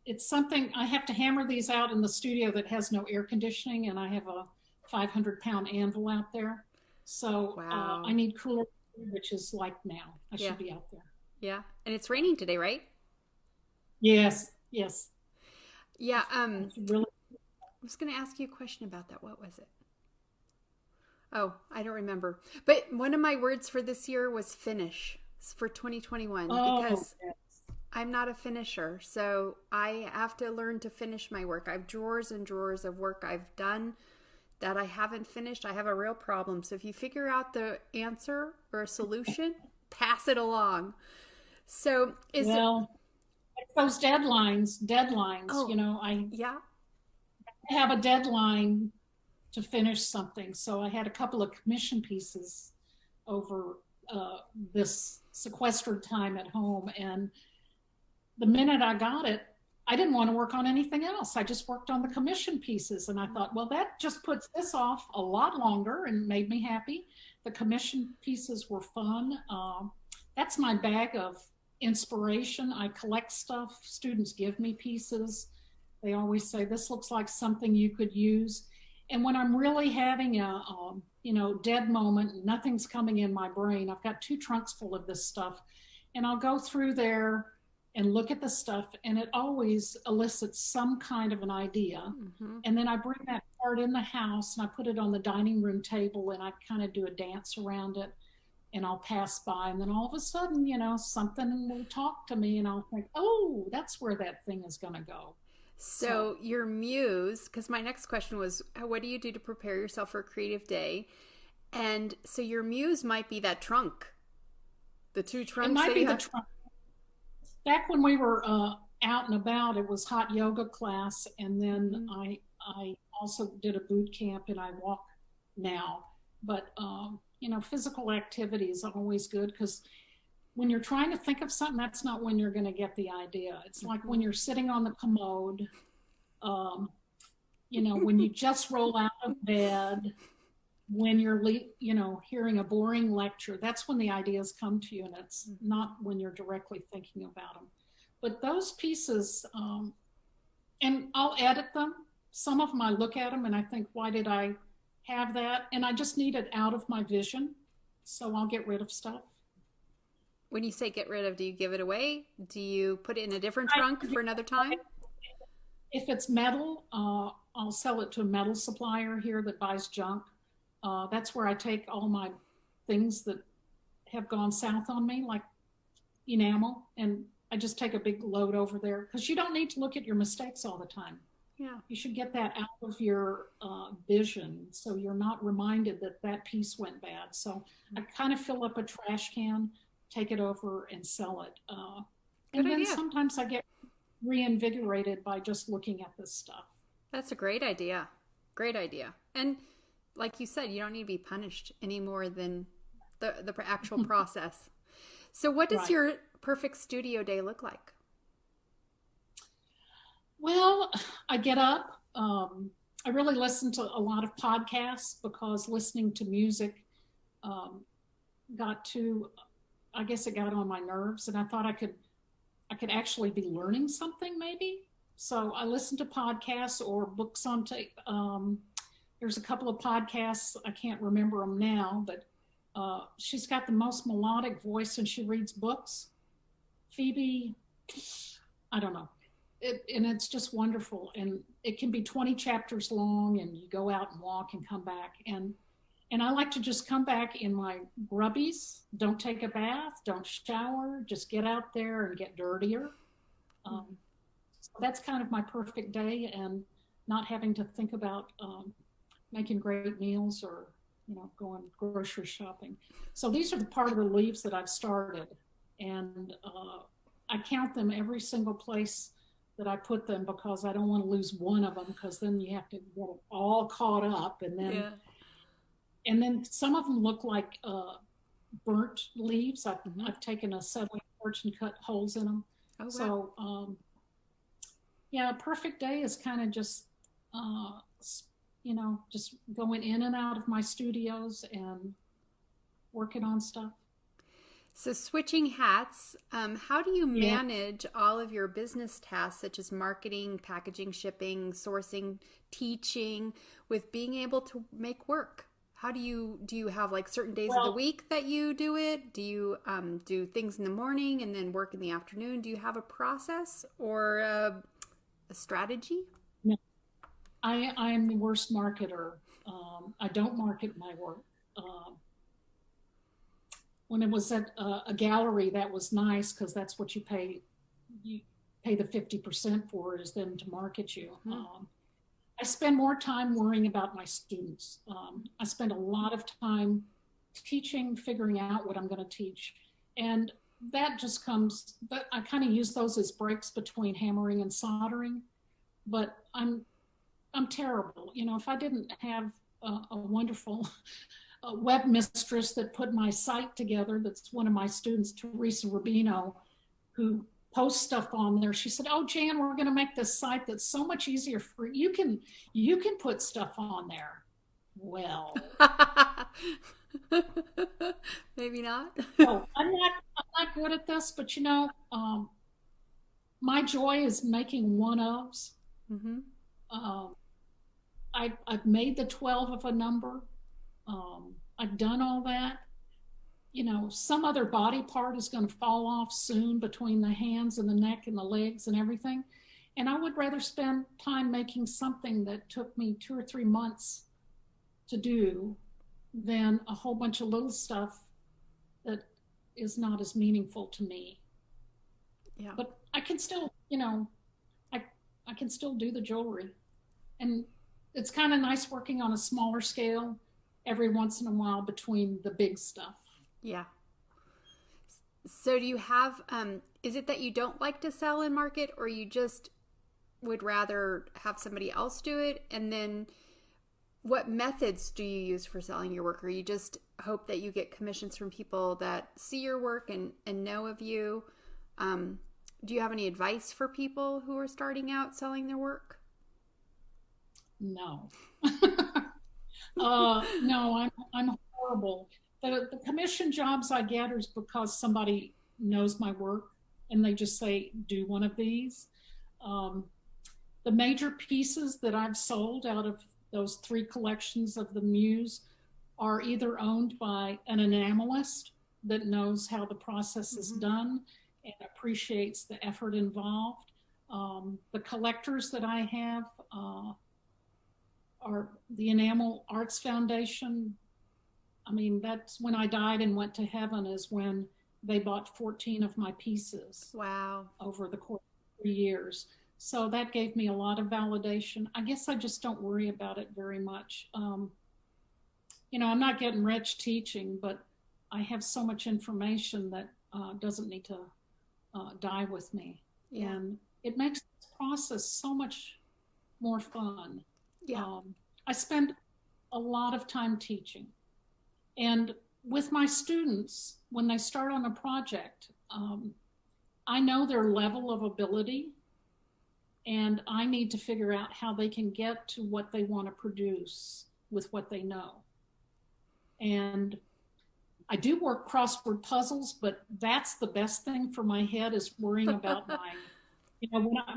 It's something, I have to hammer these out in the studio that has no air conditioning, and I have a 500-pound anvil out there. So I need cooler, which is like now. I should be out there. Yeah. And it's raining today, right? Yes. Yes. Yeah. I was going to ask you a question about that. What was it? Oh, I don't remember. But one of my words for this year was finish for 2021 because I'm not a finisher. So I have to learn to finish my work. I have drawers and drawers of work I've done that I haven't finished. I have a real problem. So if you figure out the answer or a solution, pass it along. So those deadlines, you know, I have a deadline to finish something. So I had a couple of commission pieces over this sequestered time at home, and the minute I got it, I didn't want to work on anything else. I just worked on the commission pieces. And I thought, well, that just puts this off a lot longer and made me happy. The commission pieces were fun. That's my bag of inspiration. I collect stuff. Students give me pieces. They always say, this looks like something you could use. And when I'm really having a, dead moment, nothing's coming in my brain, I've got 2 trunks full of this stuff. And I'll go through there and look at the stuff, and it always elicits some kind of an idea. Mm-hmm. And then I bring that part in the house and I put it on the dining room table and I kind of do a dance around it, and I'll pass by, and then all of a sudden, something will talk to me and I'll think, oh, that's where that thing is going to go. So your muse, because my next question was, what do you do to prepare yourself for a creative day? And so your muse might be that trunk, the 2 trunks. It might be the trunk. Back when we were out and about, it was hot yoga class, and then I also did a boot camp, and I walk now. But physical activity is always good, because when you're trying to think of something, that's not when you're going to get the idea. It's like when you're sitting on the commode, when you just roll out of bed, when you're hearing a boring lecture, that's when the ideas come to you, and it's not when you're directly thinking about them. But those pieces, and I'll edit them. Some of them I look at them and I think, why did I have that? And I just need it out of my vision, so I'll get rid of stuff. When you say get rid of, do you give it away? Do you put it in a different trunk for another time? If it's metal, I'll sell it to a metal supplier here that buys junk. That's where I take all my things that have gone south on me, like enamel, and I just take a big load over there, because you don't need to look at your mistakes all the time. Yeah. You should get that out of your vision, so you're not reminded that that piece went bad. So I kind of fill up a trash can, take it over and sell it. And then sometimes I get reinvigorated by just looking at this stuff. That's a great idea. Great idea. And like you said, you don't need to be punished any more than the actual process. So what does your perfect studio day look like? Well, I get up. I really listen to a lot of podcasts, because listening to music I guess it got on my nerves, and I thought I could actually be learning something maybe. So I listen to podcasts or books on tape. There's a couple of podcasts, I can't remember them now, but she's got the most melodic voice and she reads books. Phoebe, I don't know. And it's just wonderful. And it can be 20 chapters long, and you go out and walk and come back. And I like to just come back in my grubbies, don't take a bath, don't shower, just get out there and get dirtier. So that's kind of my perfect day, and not having to think about making great meals or going grocery shopping. So these are the part of the leaves that I've started, and I count them every single place that I put them, because I don't want to lose one of them, because then you have to get it all caught up, and then some of them look like burnt leaves. I've taken a settling torch and cut holes in them. Oh, wow. So perfect day is kind of just just going in and out of my studios and working on stuff. So switching hats, how do you manage all of your business tasks, such as marketing, packaging, shipping, sourcing, teaching, with being able to make work? How do you have like certain days of the week that you do it? Do you do things in the morning and then work in the afternoon? Do you have a process or a strategy? No, I'm the worst marketer. I don't market my work. When it was at a gallery, that was nice, because that's what you pay the 50% for, is them to market you. I spend more time worrying about my students. I spend a lot of time teaching, figuring out what I'm going to teach. And that just comes, but I kind of use those as breaks between hammering and soldering. But I'm terrible. If I didn't have a wonderful web mistress that put my site together, that's one of my students, Teresa Rubino, who post stuff on there. She said, "Oh, Jan, we're going to make this site that's so much easier for you. You can put stuff on there." Well, maybe not. no, I'm not good at this, but my joy is making one-ofs. Mm-hmm. Um, I've made the 12 of a number. I've done all that. Some other body part is going to fall off soon between the hands and the neck and the legs and everything. And I would rather spend time making something that took me 2 or 3 months to do than a whole bunch of little stuff that is not as meaningful to me. Yeah. But I can still, I can still do the jewelry. And it's kind of nice working on a smaller scale every once in a while between the big stuff. Yeah. So do you have, is it that you don't like to sell and market, or you just would rather have somebody else do it? And then what methods do you use for selling your work? Or you just hope that you get commissions from people that see your work and know of you? Do you have any advice for people who are starting out selling their work? No. No, I'm horrible. The commission jobs I get is because somebody knows my work and they just say, do one of these. The major pieces that I've sold out of those 3 collections of the Muse are either owned by an enamelist that knows how the process is done and appreciates the effort involved. The collectors that I have are the Enamel Arts Foundation. I mean, that's when I died and went to heaven is when they bought 14 of my pieces. Wow. Over the course of 3 years. So that gave me a lot of validation. I guess I just don't worry about it very much. I'm not getting rich teaching, but I have so much information that doesn't need to die with me. Yeah. And it makes this process so much more fun. Yeah. I spend a lot of time teaching. And with my students, when they start on a project, I know their level of ability, and I need to figure out how they can get to what they want to produce with what they know. And I do work crossword puzzles, but that's the best thing for my head is worrying about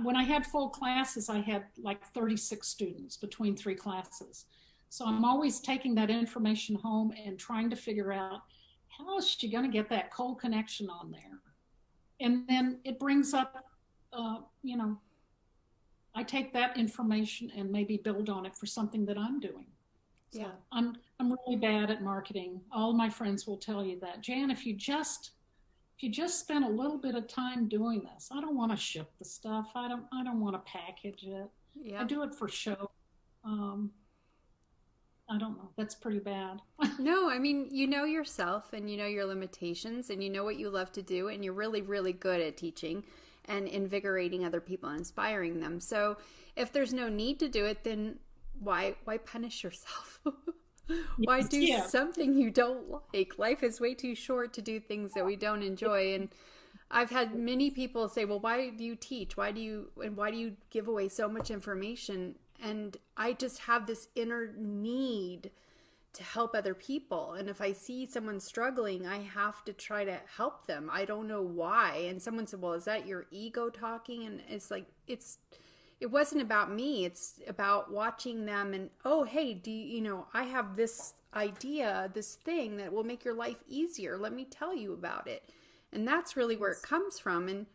when I had full classes, I had like 36 students between 3 classes. So I'm always taking that information home and trying to figure out how is she going to get that cold connection on there? And then it brings up, I take that information and maybe build on it for something that I'm doing. So Yeah. I'm really bad at marketing. All my friends will tell you that. Jan, if you just spend a little bit of time doing this, I don't want to ship the stuff. I don't want to package it. Yeah. I do it for show. I don't know. That's pretty bad. No, I mean, you know yourself and you know your limitations and you know what you love to do, and you're really, really good at teaching and invigorating other people and inspiring them. So if there's no need to do it, then why punish yourself? Why do something you don't like? Life is way too short to do things that we don't enjoy. And I've had many people say, well, why do you teach? Why do you give away so much information? And I just have this inner need to help other people. And if I see someone struggling, I have to try to help them. I don't know why. And someone said, well, is that your ego talking? And it's like, it wasn't about me. It's about watching them and, oh, hey, I have this idea, this thing that will make your life easier. Let me tell you about it. And that's really where it comes from. And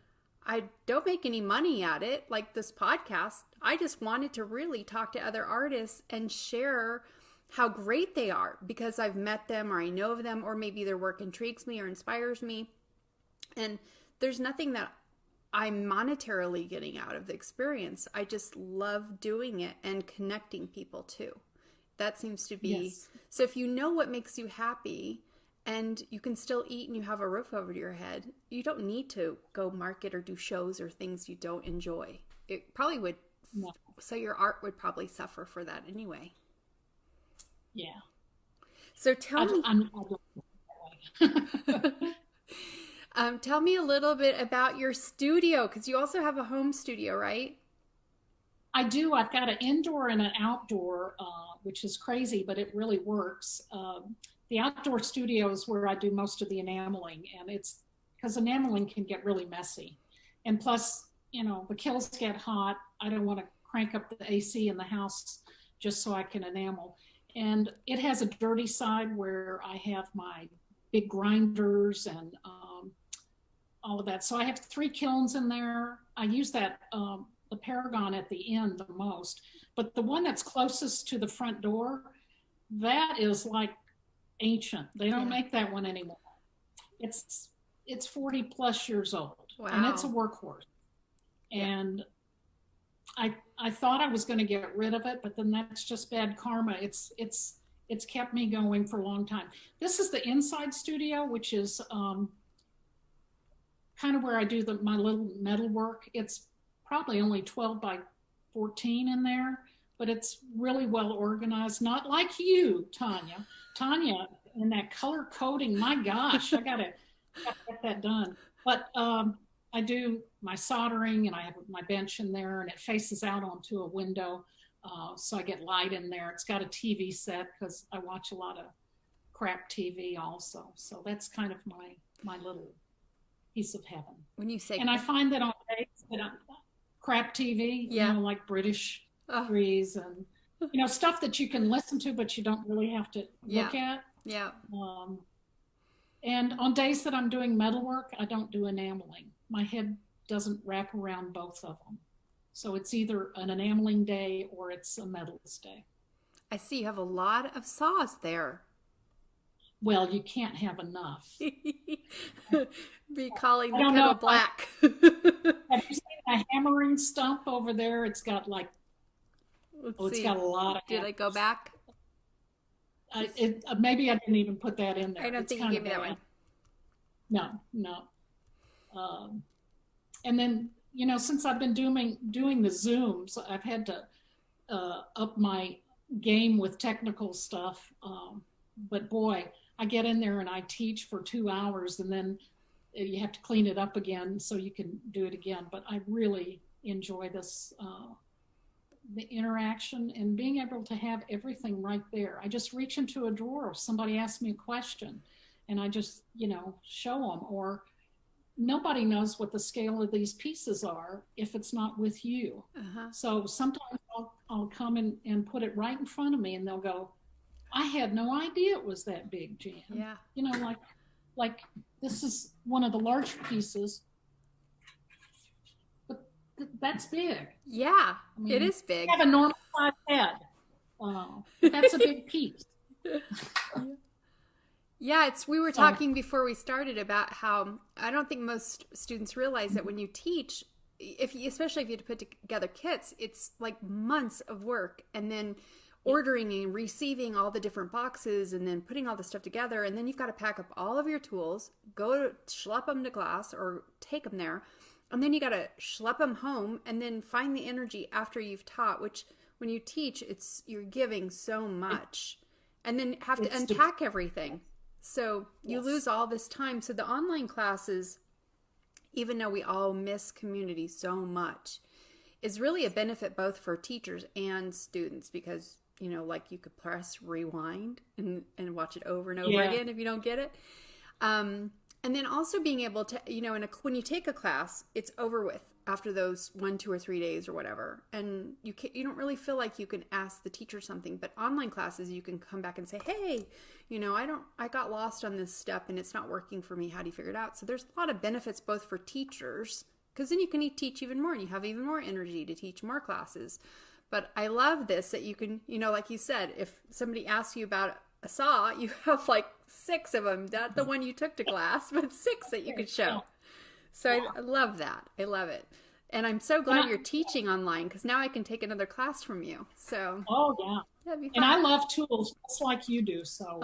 I don't make any money at it, like this podcast. I just wanted to really talk to other artists and share how great they are because I've met them or I know of them, or maybe their work intrigues me or inspires me. And there's nothing that I'm monetarily getting out of the experience. I just love doing it and connecting people too. That seems to be, yes. So if you know what makes you happy and you can still eat and you have a roof over your head, you don't need to go market or do shows or things you don't enjoy. It probably would, no. So your art would probably suffer for that anyway. Yeah. So tell me. Tell me a little bit about your studio, because you also have a home studio, right? I do. I've got an indoor and an outdoor, which is crazy, but it really works. The outdoor studio is where I do most of the enameling, and it's because enameling can get really messy. And plus, the kilns get hot. I don't want to crank up the AC in the house just so I can enamel. And it has a dirty side where I have my big grinders and all of that. So I have 3 kilns in there. I use that the Paragon at the end the most, but the one that's closest to the front door, that is like ancient. They don't make that one anymore. It's 40 plus years old. Wow. And it's a workhorse. And I thought I was going to get rid of it, but then that's just bad karma. It's kept me going for a long time. This is the inside studio, which is kind of where I do my little metal work. It's probably only 12 by 14 in there, but it's really well organized. Not like you, Tonya. Tonya, in that color coding, my gosh, I gotta get that done. But I do my soldering, and I have my bench in there, and it faces out onto a window, so I get light in there. It's got a TV set because I watch a lot of crap TV also. So that's kind of my little piece of heaven. When you say, and I find that on days that I'm crap TV, like British series and stuff that you can listen to, but you don't really have to look at. Yeah. And on days that I'm doing metalwork, I don't do enameling. My head doesn't wrap around both of them. So it's either an enameling day or it's a metals day. I see you have a lot of saws there. Well, you can't have enough. Be calling the kettle black. Have you seen a hammering stump over there? It's got like, it's got a lot of. Did I go back? Maybe I didn't even put that in there. I don't think you gave me that one. No. And then, since I've been doing the Zooms, I've had to up my game with technical stuff. But boy, I get in there and I teach for 2 hours, and then you have to clean it up again so you can do it again. But I really enjoy this, the interaction and being able to have everything right there. I just reach into a drawer if somebody asks me a question, and I just, show them. Or nobody knows what the scale of these pieces are if it's not with you. So sometimes I'll come and put it right in front of me, and they'll go, I had no idea it was that big, Jan. Yeah. Like this is one of the larger pieces, but that's big. Yeah, it is big. I have a normal size head. But that's a big piece. Yeah, we were talking before we started about how I don't think most students realize that when you teach, especially if you have to put together kits, it's like months of work, and then ordering and receiving all the different boxes, and then putting all the stuff together, and then you've got to pack up all of your tools, schlep them to class or take them there, and then you got to schlep them home, and then find the energy after you've taught, which when you teach, you're giving so much, and then have to unpack everything. So you lose all this time. So the online classes, even though we all miss community so much, is really a benefit both for teachers and students, because like you could press rewind and watch it over and over again if you don't get it. And then also being able to, when you take a class, it's over with after those 1, 2, or 3 days or whatever. And you don't really feel like you can ask the teacher something. But online classes, you can come back and say, hey, I got lost on this step and it's not working for me. How do you figure it out? So there's a lot of benefits both for teachers, because then you can teach even more and you have even more energy to teach more classes. But I love this, that you can, like you said, if somebody asks you about a saw, you have like 6 of them, not the one you took to class, but 6 that you could show. So I love that. I love it. And I'm so glad you're teaching online, because now I can take another class from you. So that'd be fun. And I love tools just like you do. So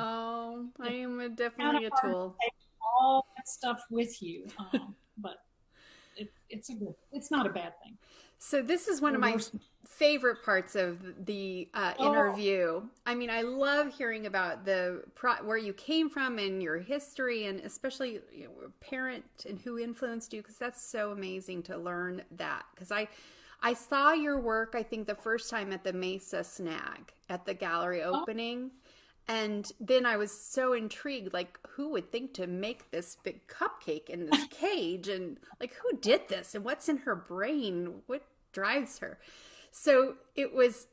I am definitely a tool. Take all that stuff with you, but it's not a bad thing. So this is one of my favorite parts of the interview. I mean, I love hearing about where you came from and your history, and especially parent and who influenced you, because that's so amazing to learn that. Because I saw your work, I think the first time at the Mesa Snag at the gallery opening. And then I was so intrigued, like, who would think to make this big cupcake in this cage? And, like, who did this? And what's in her brain? What drives her? So it was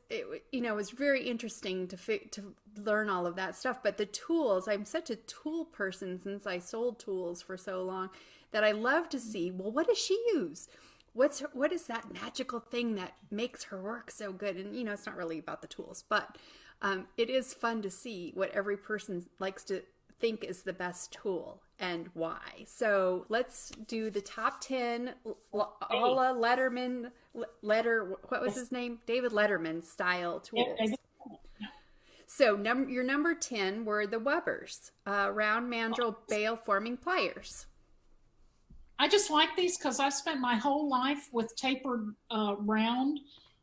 very interesting to learn all of that stuff. But the tools, I'm such a tool person since I sold tools for so long that I love to see, well, what does she use? What is that magical thing that makes her work so good? And, it's not really about the tools, but it is fun to see what every person likes to think is the best tool and why. So let's do the top 10 a la Letterman, what was his name? David Letterman style tools. So your number 10 were the Weber's round mandrel bale forming pliers. I just like these because I've spent my whole life with tapered round.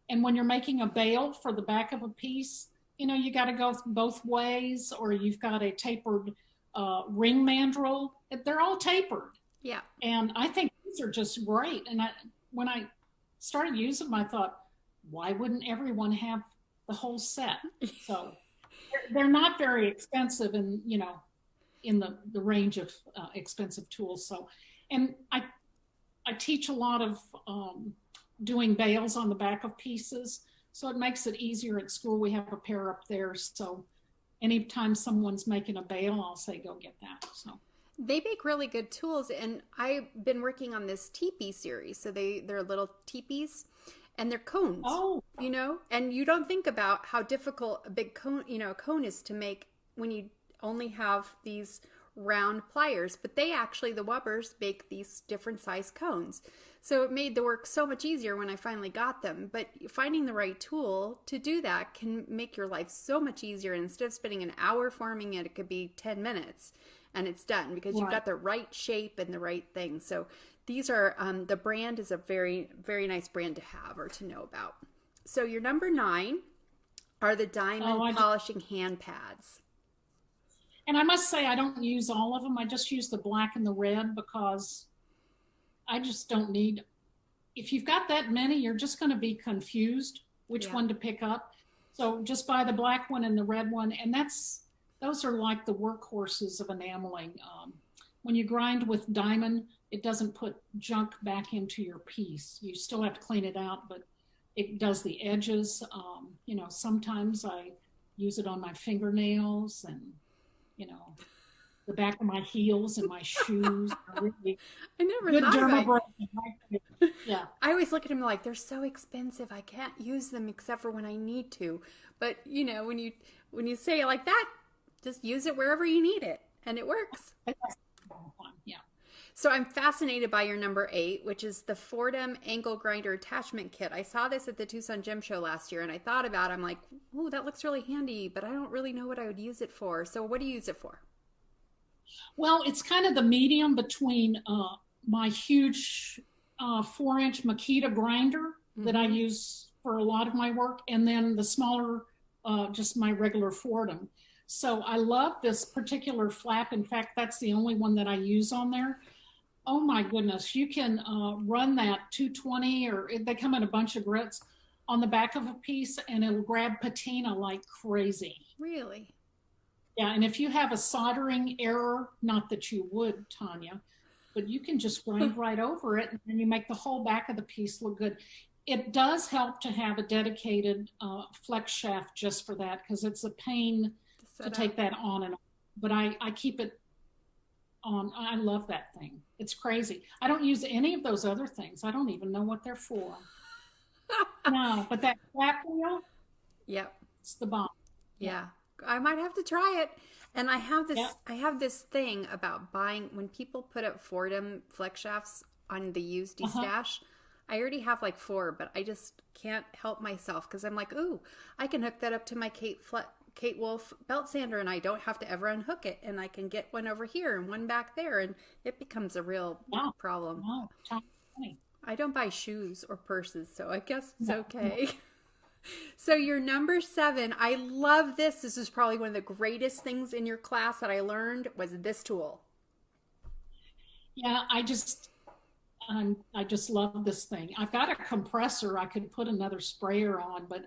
And when you're making a bale for the back of a piece, you got to go both ways, or you've got a tapered ring mandrel. They're all tapered. Yeah. And I think these are just great. And when I started using them, I thought, why wouldn't everyone have the whole set? So they're not very expensive and, in the range of expensive tools. So, and I teach a lot of doing bales on the back of pieces. So it makes it easier at school. We have a pair up there. So anytime someone's making a bale, I'll say, go get that. So they make really good tools. And I've been working on this teepee series. So they're little teepees and they're cones, and you don't think about how difficult a big cone, a cone is to make when you only have these round pliers, but the Webers make these different size cones. So it made the work so much easier when I finally got them. But finding the right tool to do that can make your life so much easier. And instead of spending an hour forming it, it could be 10 minutes and it's done because you've got the right shape and the right thing. So these are, the brand is a very, very nice brand to have or to know about. So your number 9 are the diamond polishing hand pads. And I must say, I don't use all of them. I just use the black and the red because I just don't need, if you've got that many, you're just going to be confused which one to pick up. So just buy the black one and the red one. And those are like the workhorses of enameling. When you grind with diamond, it doesn't put junk back into your piece. You still have to clean it out, but it does the edges. Sometimes I use it on my fingernails and the back of my heels and my shoes. Really I never good thought about it. Yeah. I always look at them like they're so expensive. I can't use them except for when I need to. But when you say it like that, just use it wherever you need it, and it works. Yeah. So I'm fascinated by your number 8, which is the Fordham Angle Grinder Attachment Kit. I saw this at the Tucson Gem Show last year, and I thought about it. I'm like, oh, that looks really handy, but I don't really know what I would use it for. So what do you use it for? Well, it's kind of the medium between my huge 4-inch Makita grinder that I use for a lot of my work, and then the smaller, just my regular Fordham. So I love this particular flap. In fact, that's the only one that I use on there. Oh my goodness, you can run that 220, or they come in a bunch of grits on the back of a piece, and it'll grab patina like crazy. Really? Yeah, and if you have a soldering error, not that you would, Tonya, but you can just grind right over it, and then you make the whole back of the piece look good. It does help to have a dedicated flex shaft just for that, because it's a pain to take that on and on. But I keep it on. I love that thing. It's crazy. I don't use any of those other things. I don't even know what they're for. No, but that flap wheel, it's the bomb. Yeah. I might have to try it. And I have this thing about buying, when people put up Fordham flex shafts on the used stash, I already have like 4, but I just can't help myself because I'm like, ooh, I can hook that up to my Kate Wolf belt sander and I don't have to ever unhook it, and I can get one over here and one back there, and it becomes a real problem. Wow. I don't buy shoes or purses, so I guess it's okay. So your number 7, I love this. This is probably one of the greatest things in your class that I learned was this tool. Yeah, I just love this thing. I've got a compressor. I could put another sprayer on, but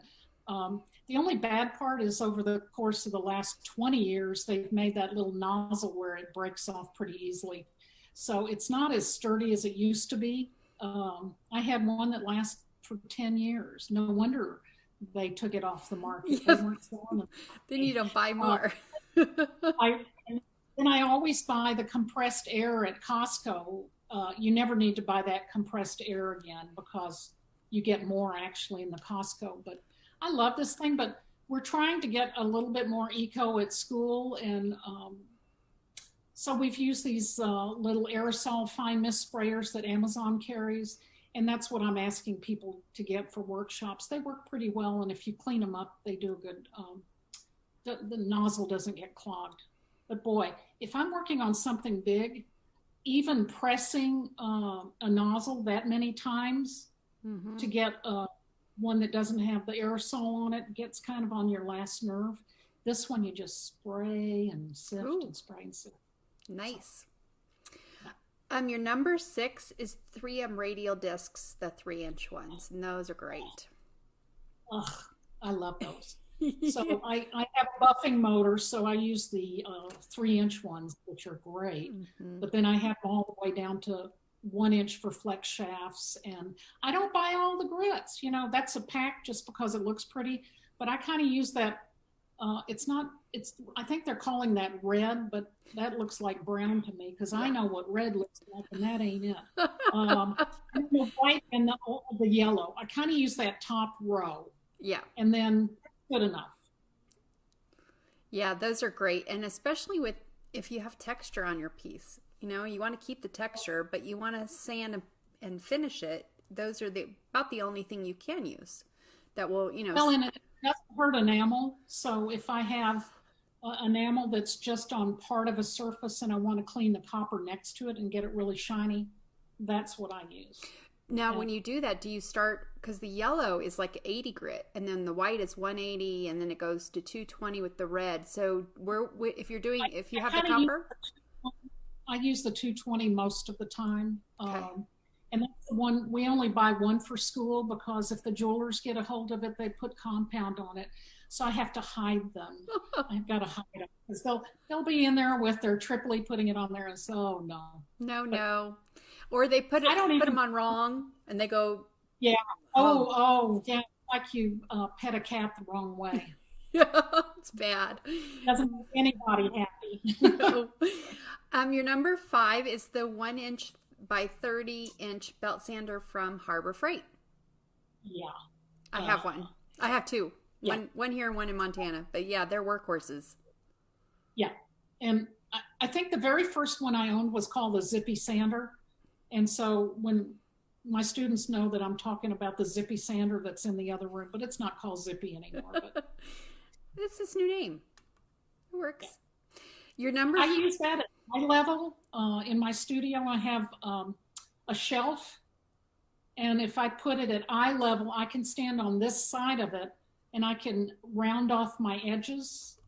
the only bad part is over the course of the last 20 years, they've made that little nozzle where it breaks off pretty easily. So it's not as sturdy as it used to be. I had one that lasted for 10 years. No wonder they took it off the market. Yep. They weren't selling them. Then you don't buy more. Then I always buy the compressed air at Costco. You never need to buy that compressed air again because you get more actually in the Costco. But I love this thing, but we're trying to get a little bit more eco at school. And so we've used these little aerosol fine mist sprayers that Amazon carries. And that's what I'm asking people to get for workshops. They work pretty well. And if you clean them up, they do a good, the nozzle doesn't get clogged. But boy, if I'm working on something big, even pressing a nozzle that many times to get one that doesn't have the aerosol on it gets kind of on your last nerve. This one you just spray and sift and spray and sift. Nice. Your number 6 is 3M radial discs, the 3-inch ones, and those are great. Ugh, I love those. So I have a buffing motor, so I use the 3-inch ones, which are great. But then I have all the way down to 1-inch for flex shafts, and I don't buy all the grits. You know, that's a pack just because it looks pretty. But I kind of use that. I think they're calling that red, but that looks like brown to me because I know what red looks like, and that ain't it. The white and the yellow. I kind of use that top row. Yeah. And then good enough. Yeah, those are great. And especially if you have texture on your piece, you know, you want to keep the texture, but you want to sand and finish it. Those are about the only thing you can use that will, you know. Well, and it doesn't hurt enamel. So if I have enamel that's just on part of a surface and I want to clean the copper next to it and get it really shiny, that's what I use. Now, when you do that, do you start, because the yellow is like 80 grit, and then the white is 180, and then it goes to 220 with the red. So if you have the copper? I use the 220 most of the time. Okay. And that's the one, we only buy one for school because if the jewelers get a hold of it, they put compound on it. So I have to hide them. I've got to hide them because they'll be in there with their triply putting it on there and say, oh no. No. Or they put them on wrong and they go. Yeah. Oh, yeah. Like you pet a cat the wrong way. Yeah, it's bad. Doesn't make anybody happy. No. Your number 5 is the 1-inch by 30-inch belt sander from Harbor Freight. Yeah. I have one. I have 2. Yeah. One here and one in Montana. But yeah, they're workhorses. Yeah. And I think the very first one I owned was called the Zippy Sander. And so when my students know that I'm talking about the Zippy Sander that's in the other room, but it's not called Zippy anymore. But it's this new name. It works. Yeah. Your number. I use that at eye level. In my studio, I have a shelf. And if I put it at eye level, I can stand on this side of it and I can round off my edges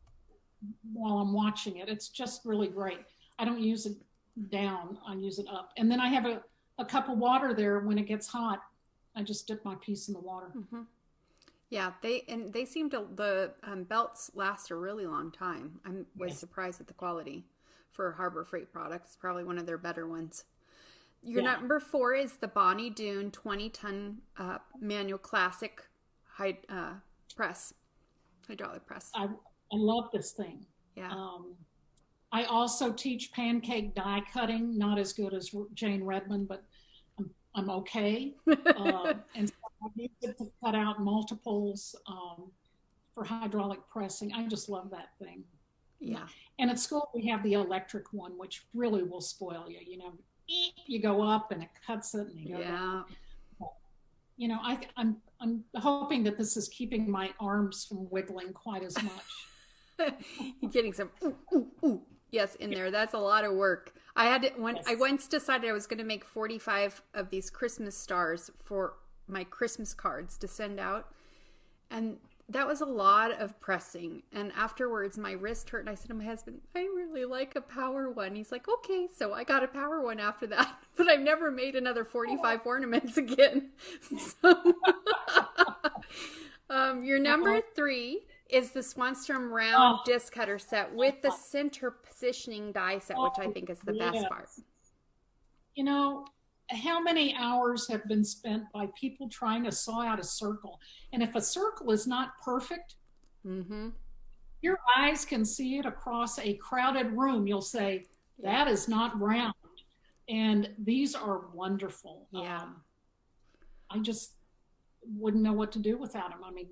while I'm watching it. It's just really great. I don't use it down, I use it up. And then I have a cup of water there. When it gets hot, I just dip my piece in the water. Yeah, they seem to, the belts last a really long time. I was surprised at the quality for Harbor Freight products. Probably one of their better ones. Your number 4 is the Bonnie Doon 20-ton manual classic hydraulic press. I love this thing. Yeah. I also teach pancake die cutting, not as good as Jane Redmond, but I'm okay. And so I use it to cut out multiples for hydraulic pressing. I just love that thing. Yeah. And at school we have the electric one, which really will spoil you. You know, you go up and it cuts it, and you go down. You know, I'm hoping that this is keeping my arms from wiggling quite as much. You're getting some ooh, ooh, ooh. Yes, in there. That's a lot of work. I Yes. once decided I was going to make 45 of these Christmas stars for my Christmas cards to send out. And that was a lot of pressing. And afterwards, my wrist hurt. And I said to my husband, I really like a power one. He's like, okay. So I got a power one after that. But I've never made another 45 ornaments again. So your number 3 is the Swanstrom round disc cutter set with the center positioning die set, which I think is the best part. You know, how many hours have been spent by people trying to saw out a circle? And if a circle is not perfect, your eyes can see it across a crowded room. You'll say, that is not round. And these are wonderful. Yeah. I just wouldn't know what to do without them. I mean,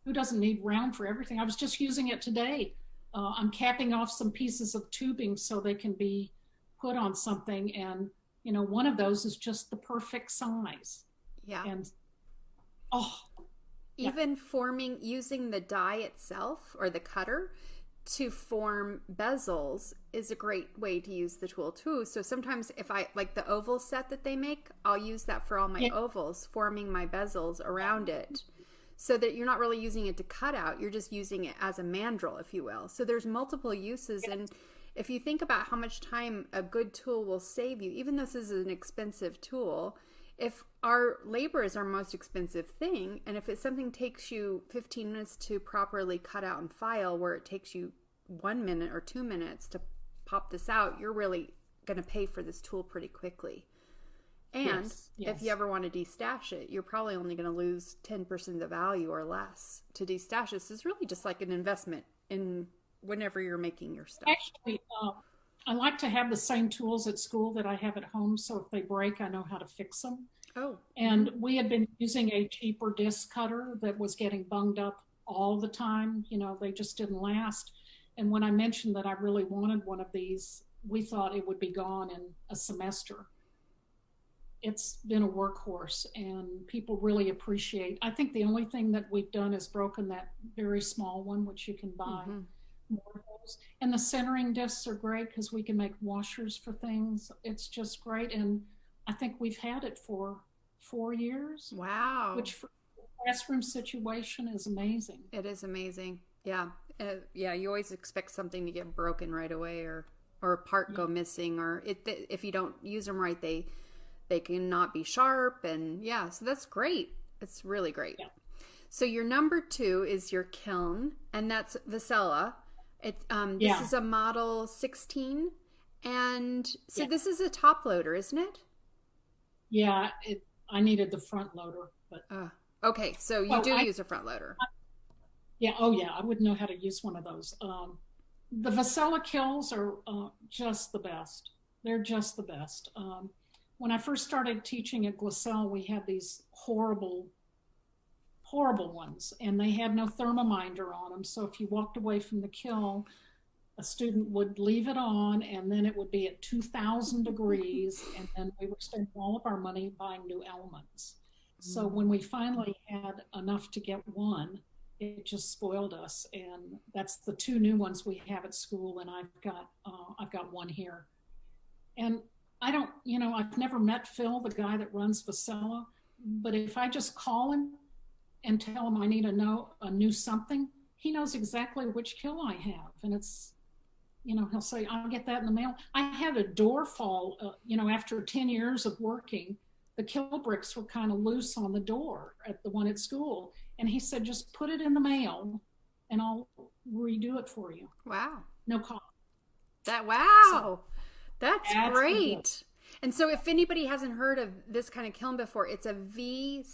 who doesn't need round for everything? I was just using it today. I'm capping off some pieces of tubing so they can be put on something. And, you know, one of those is just the perfect size. Yeah. And, even forming, using the die itself or the cutter to form bezels is a great way to use the tool too. So sometimes if I like the oval set that they make, I'll use that for all my ovals, forming my bezels around it. So that you're not really using it to cut out, you're just using it as a mandrel, if you will. So there's multiple uses. And if you think about how much time a good tool will save you, even though this is an expensive tool, if our labor is our most expensive thing, and if it's something takes you 15 minutes to properly cut out and file, where it takes you 1 minute or 2 minutes to pop this out, you're really going to pay for this tool pretty quickly. And if you ever want to destash it, you're probably only going to lose 10% of the value or less to destash. This is really just like an investment in whenever you're making your stuff. Actually, I like to have the same tools at school that I have at home. So if they break, I know how to fix them. Oh. And we had been using a cheaper disc cutter that was getting bunged up all the time. You know, they just didn't last. And when I mentioned that I really wanted one of these, we thought it would be gone in a semester. It's been a workhorse and people really appreciate. I think the only thing that we've done is broken that very small one, which you can buy more of those. And the centering discs are great because we can make washers for things. It's just great. And I think we've had it for 4 years. Wow. Which for a classroom situation is amazing. It is amazing. Yeah. You always expect something to get broken right away or a part go missing, or if you don't use them right, they can not be sharp. And so that's great. It's really great. Yeah. So your number 2 is your kiln, and that's Vasella. This is a model 16. And so this is a top loader, isn't it? Yeah, I needed the front loader. But okay, so you use a front loader. I wouldn't know how to use one of those. The Vasella kilns are just the best. They're just the best. When I first started teaching at Glasell, we had these horrible ones, and they had no thermominder on them. So if you walked away from the kiln, a student would leave it on, and then it would be at 2,000 degrees, and then we were spending all of our money buying new elements. So when we finally had enough to get one, it just spoiled us. And that's the 2 new ones we have at school, and I've got one here. And I've never met Phil, the guy that runs Vasella, but if I just call him and tell him I need a new something, he knows exactly which kiln I have. And it's, he'll say, I'll get that in the mail. I had a door fall, after 10 years of working, the kiln bricks were kind of loose on the door at the one at school. And he said, just put it in the mail and I'll redo it for you. Wow. No cost. That's great. And so if anybody hasn't heard of this kind of kiln before, it's a VCELLA.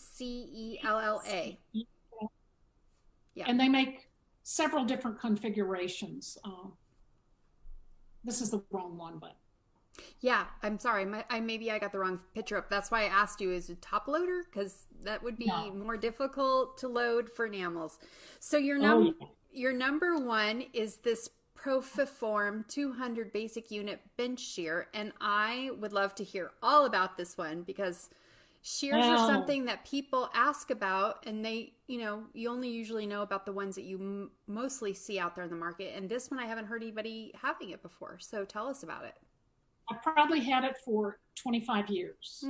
Yeah. And they make several different configurations. This is the wrong one, but. Yeah, I'm sorry. Maybe I got the wrong picture up. That's why I asked you, is it top loader? Because that would be more difficult to load for enamels. So your number 1 is this Proform 200 basic unit bench shear, and I would love to hear all about this one because Shears are something that people ask about, and they, you only usually know about the ones that you mostly see out there in the market. And this one, I haven't heard anybody having it before. So tell us about it. I probably had it for 25 years.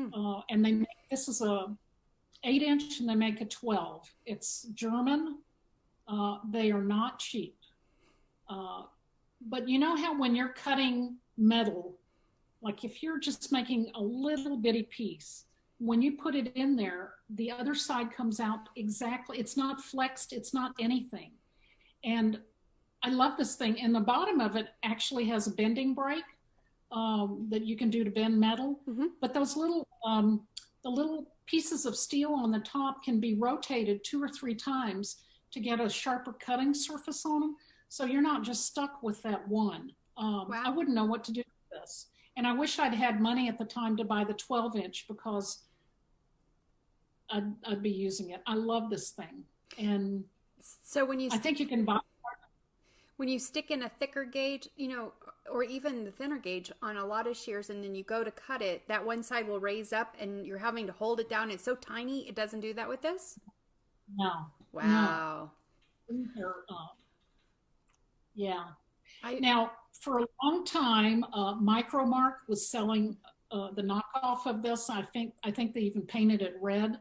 And this is a 8-inch and they make a 12. It's German. They are not cheap. But you know how when you're cutting metal, like if you're just making a little bitty piece, when you put it in there, the other side comes out exactly. It's not flexed. It's not anything. And I love this thing. And the bottom of it actually has a bending brake that you can do to bend metal. But those little, the little pieces of steel on the top can be rotated 2 or 3 times to get a sharper cutting surface on them. So you're not just stuck with that one. Wow. I wouldn't know what to do with this. And I wish I'd had money at the time to buy the 12-inch because I'd be using it. I love this thing. And so I think you can buy. When you stick in a thicker gauge, or even the thinner gauge on a lot of shears, and then you go to cut it, that one side will raise up and you're having to hold it down. It's so tiny. It doesn't do that with this? No. Wow. No. Yeah. Now, for a long time, Micromark was selling the knockoff of this. I think they even painted it red.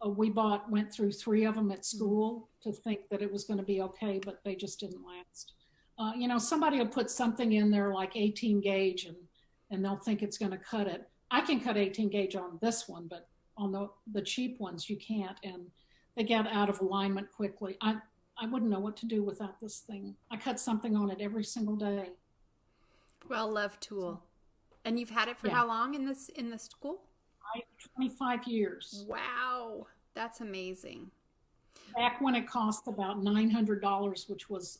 We went through 3 of them at school to think that it was going to be okay, but they just didn't last. Somebody will put something in there like 18 gauge and they'll think it's going to cut it. I can cut 18 gauge on this one, but on the cheap ones, you can't. And they get out of alignment quickly. I wouldn't know what to do without this thing. I cut something on it every single day. Well-loved tool. And you've had it for how long in the school? 25 years. Wow. That's amazing. Back when it cost about $900, which was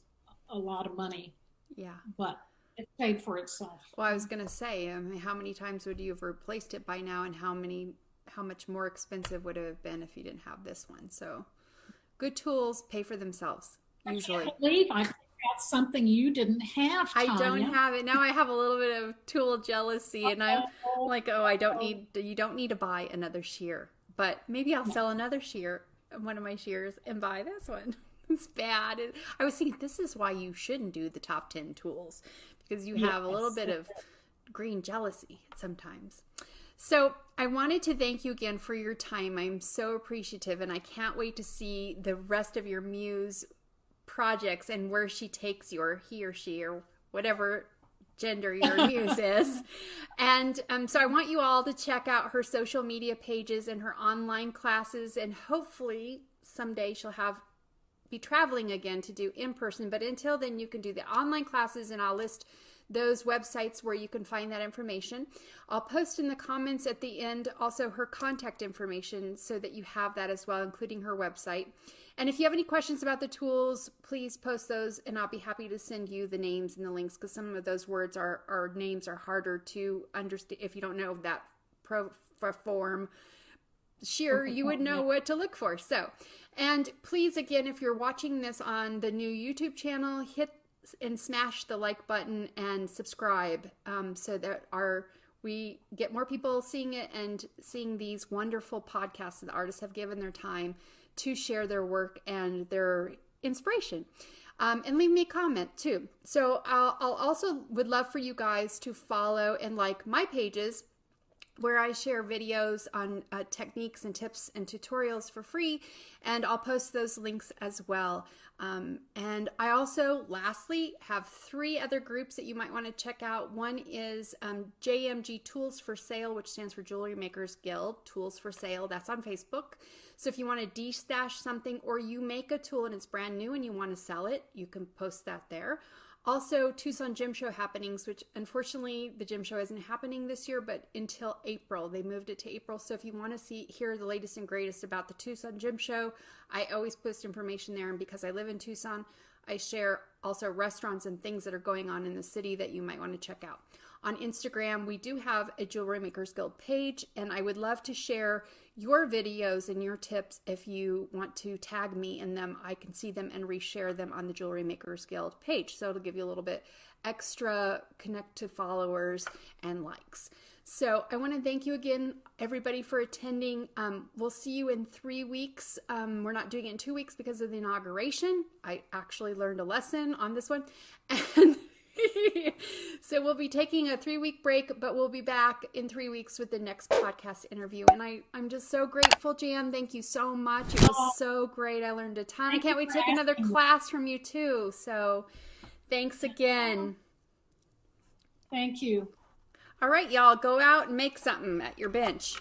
a lot of money. Yeah. But it paid for itself. Well, I was going to say, how many times would you have replaced it by now, and how much more expensive would it have been if you didn't have this one? So good tools pay for themselves, usually. I can't believe I got something you didn't have, Tonya. I don't have it. Now I have a little bit of tool jealousy, and I'm like, you don't need to buy another shear. But maybe I'll sell another shear, one of my shears, and buy this one. It's bad. I was thinking this is why you shouldn't do the top 10 tools, because you have a little bit of green jealousy sometimes. So I wanted to thank you again for your time. I'm so appreciative, and I can't wait to see the rest of your Muse projects and where she takes you, or he or she, or whatever gender your Muse is. And so I want you all to check out her social media pages and her online classes, and hopefully someday she'll be traveling again to do in person. But until then, you can do the online classes, and I'll list those websites where you can find that information. I'll post in the comments at the end also her contact information so that you have that as well, including her website. And if you have any questions about the tools, please post those, and I'll be happy to send you the names and the links, because some of those words or names are harder to understand if you don't know that Proform. Shear, you would know what to look for. So, and please, again, if you're watching this on the new YouTube channel, hit and smash the like button and subscribe, so that we get more people seeing it and seeing these wonderful podcasts that the artists have given their time to share their work and their inspiration. And leave me a comment too. So I'll also would love for you guys to follow and like my pages, where I share videos on techniques and tips and tutorials for free, and I'll post those links as well. And I also, lastly, have 3 other groups that you might want to check out. One is JMG Tools for Sale, which stands for Jewelry Makers Guild, Tools for Sale. That's on Facebook. So if you want to de-stash something, or you make a tool and it's brand new and you want to sell it, you can post that there. Also, Tucson Gym Show happenings, which unfortunately the gym show isn't happening this year, but until April. They moved it to April. So if you want to hear the latest and greatest about the Tucson Gym Show, I always post information there. And because I live in Tucson, I share also restaurants and things that are going on in the city that you might want to check out. On Instagram, we do have a Jewelry Makers Guild page, and I would love to share your videos and your tips. If you want to tag me in them, I can see them and reshare them on the Jewelry Makers Guild page. So it'll give you a little bit extra connect to followers and likes. So I want to thank you again, everybody, for attending. We'll see you in 3 weeks. We're not doing it in 2 weeks because of the inauguration. I actually learned a lesson on this one. And so we'll be taking a 3-week break, but we'll be back in 3 weeks with the next podcast interview. And I'm just so grateful, Jan. Thank you so much. It was so great. I learned a ton. I can't wait to take another class from you too. So thanks again. Thank you. All right, y'all, go out and make something at your bench.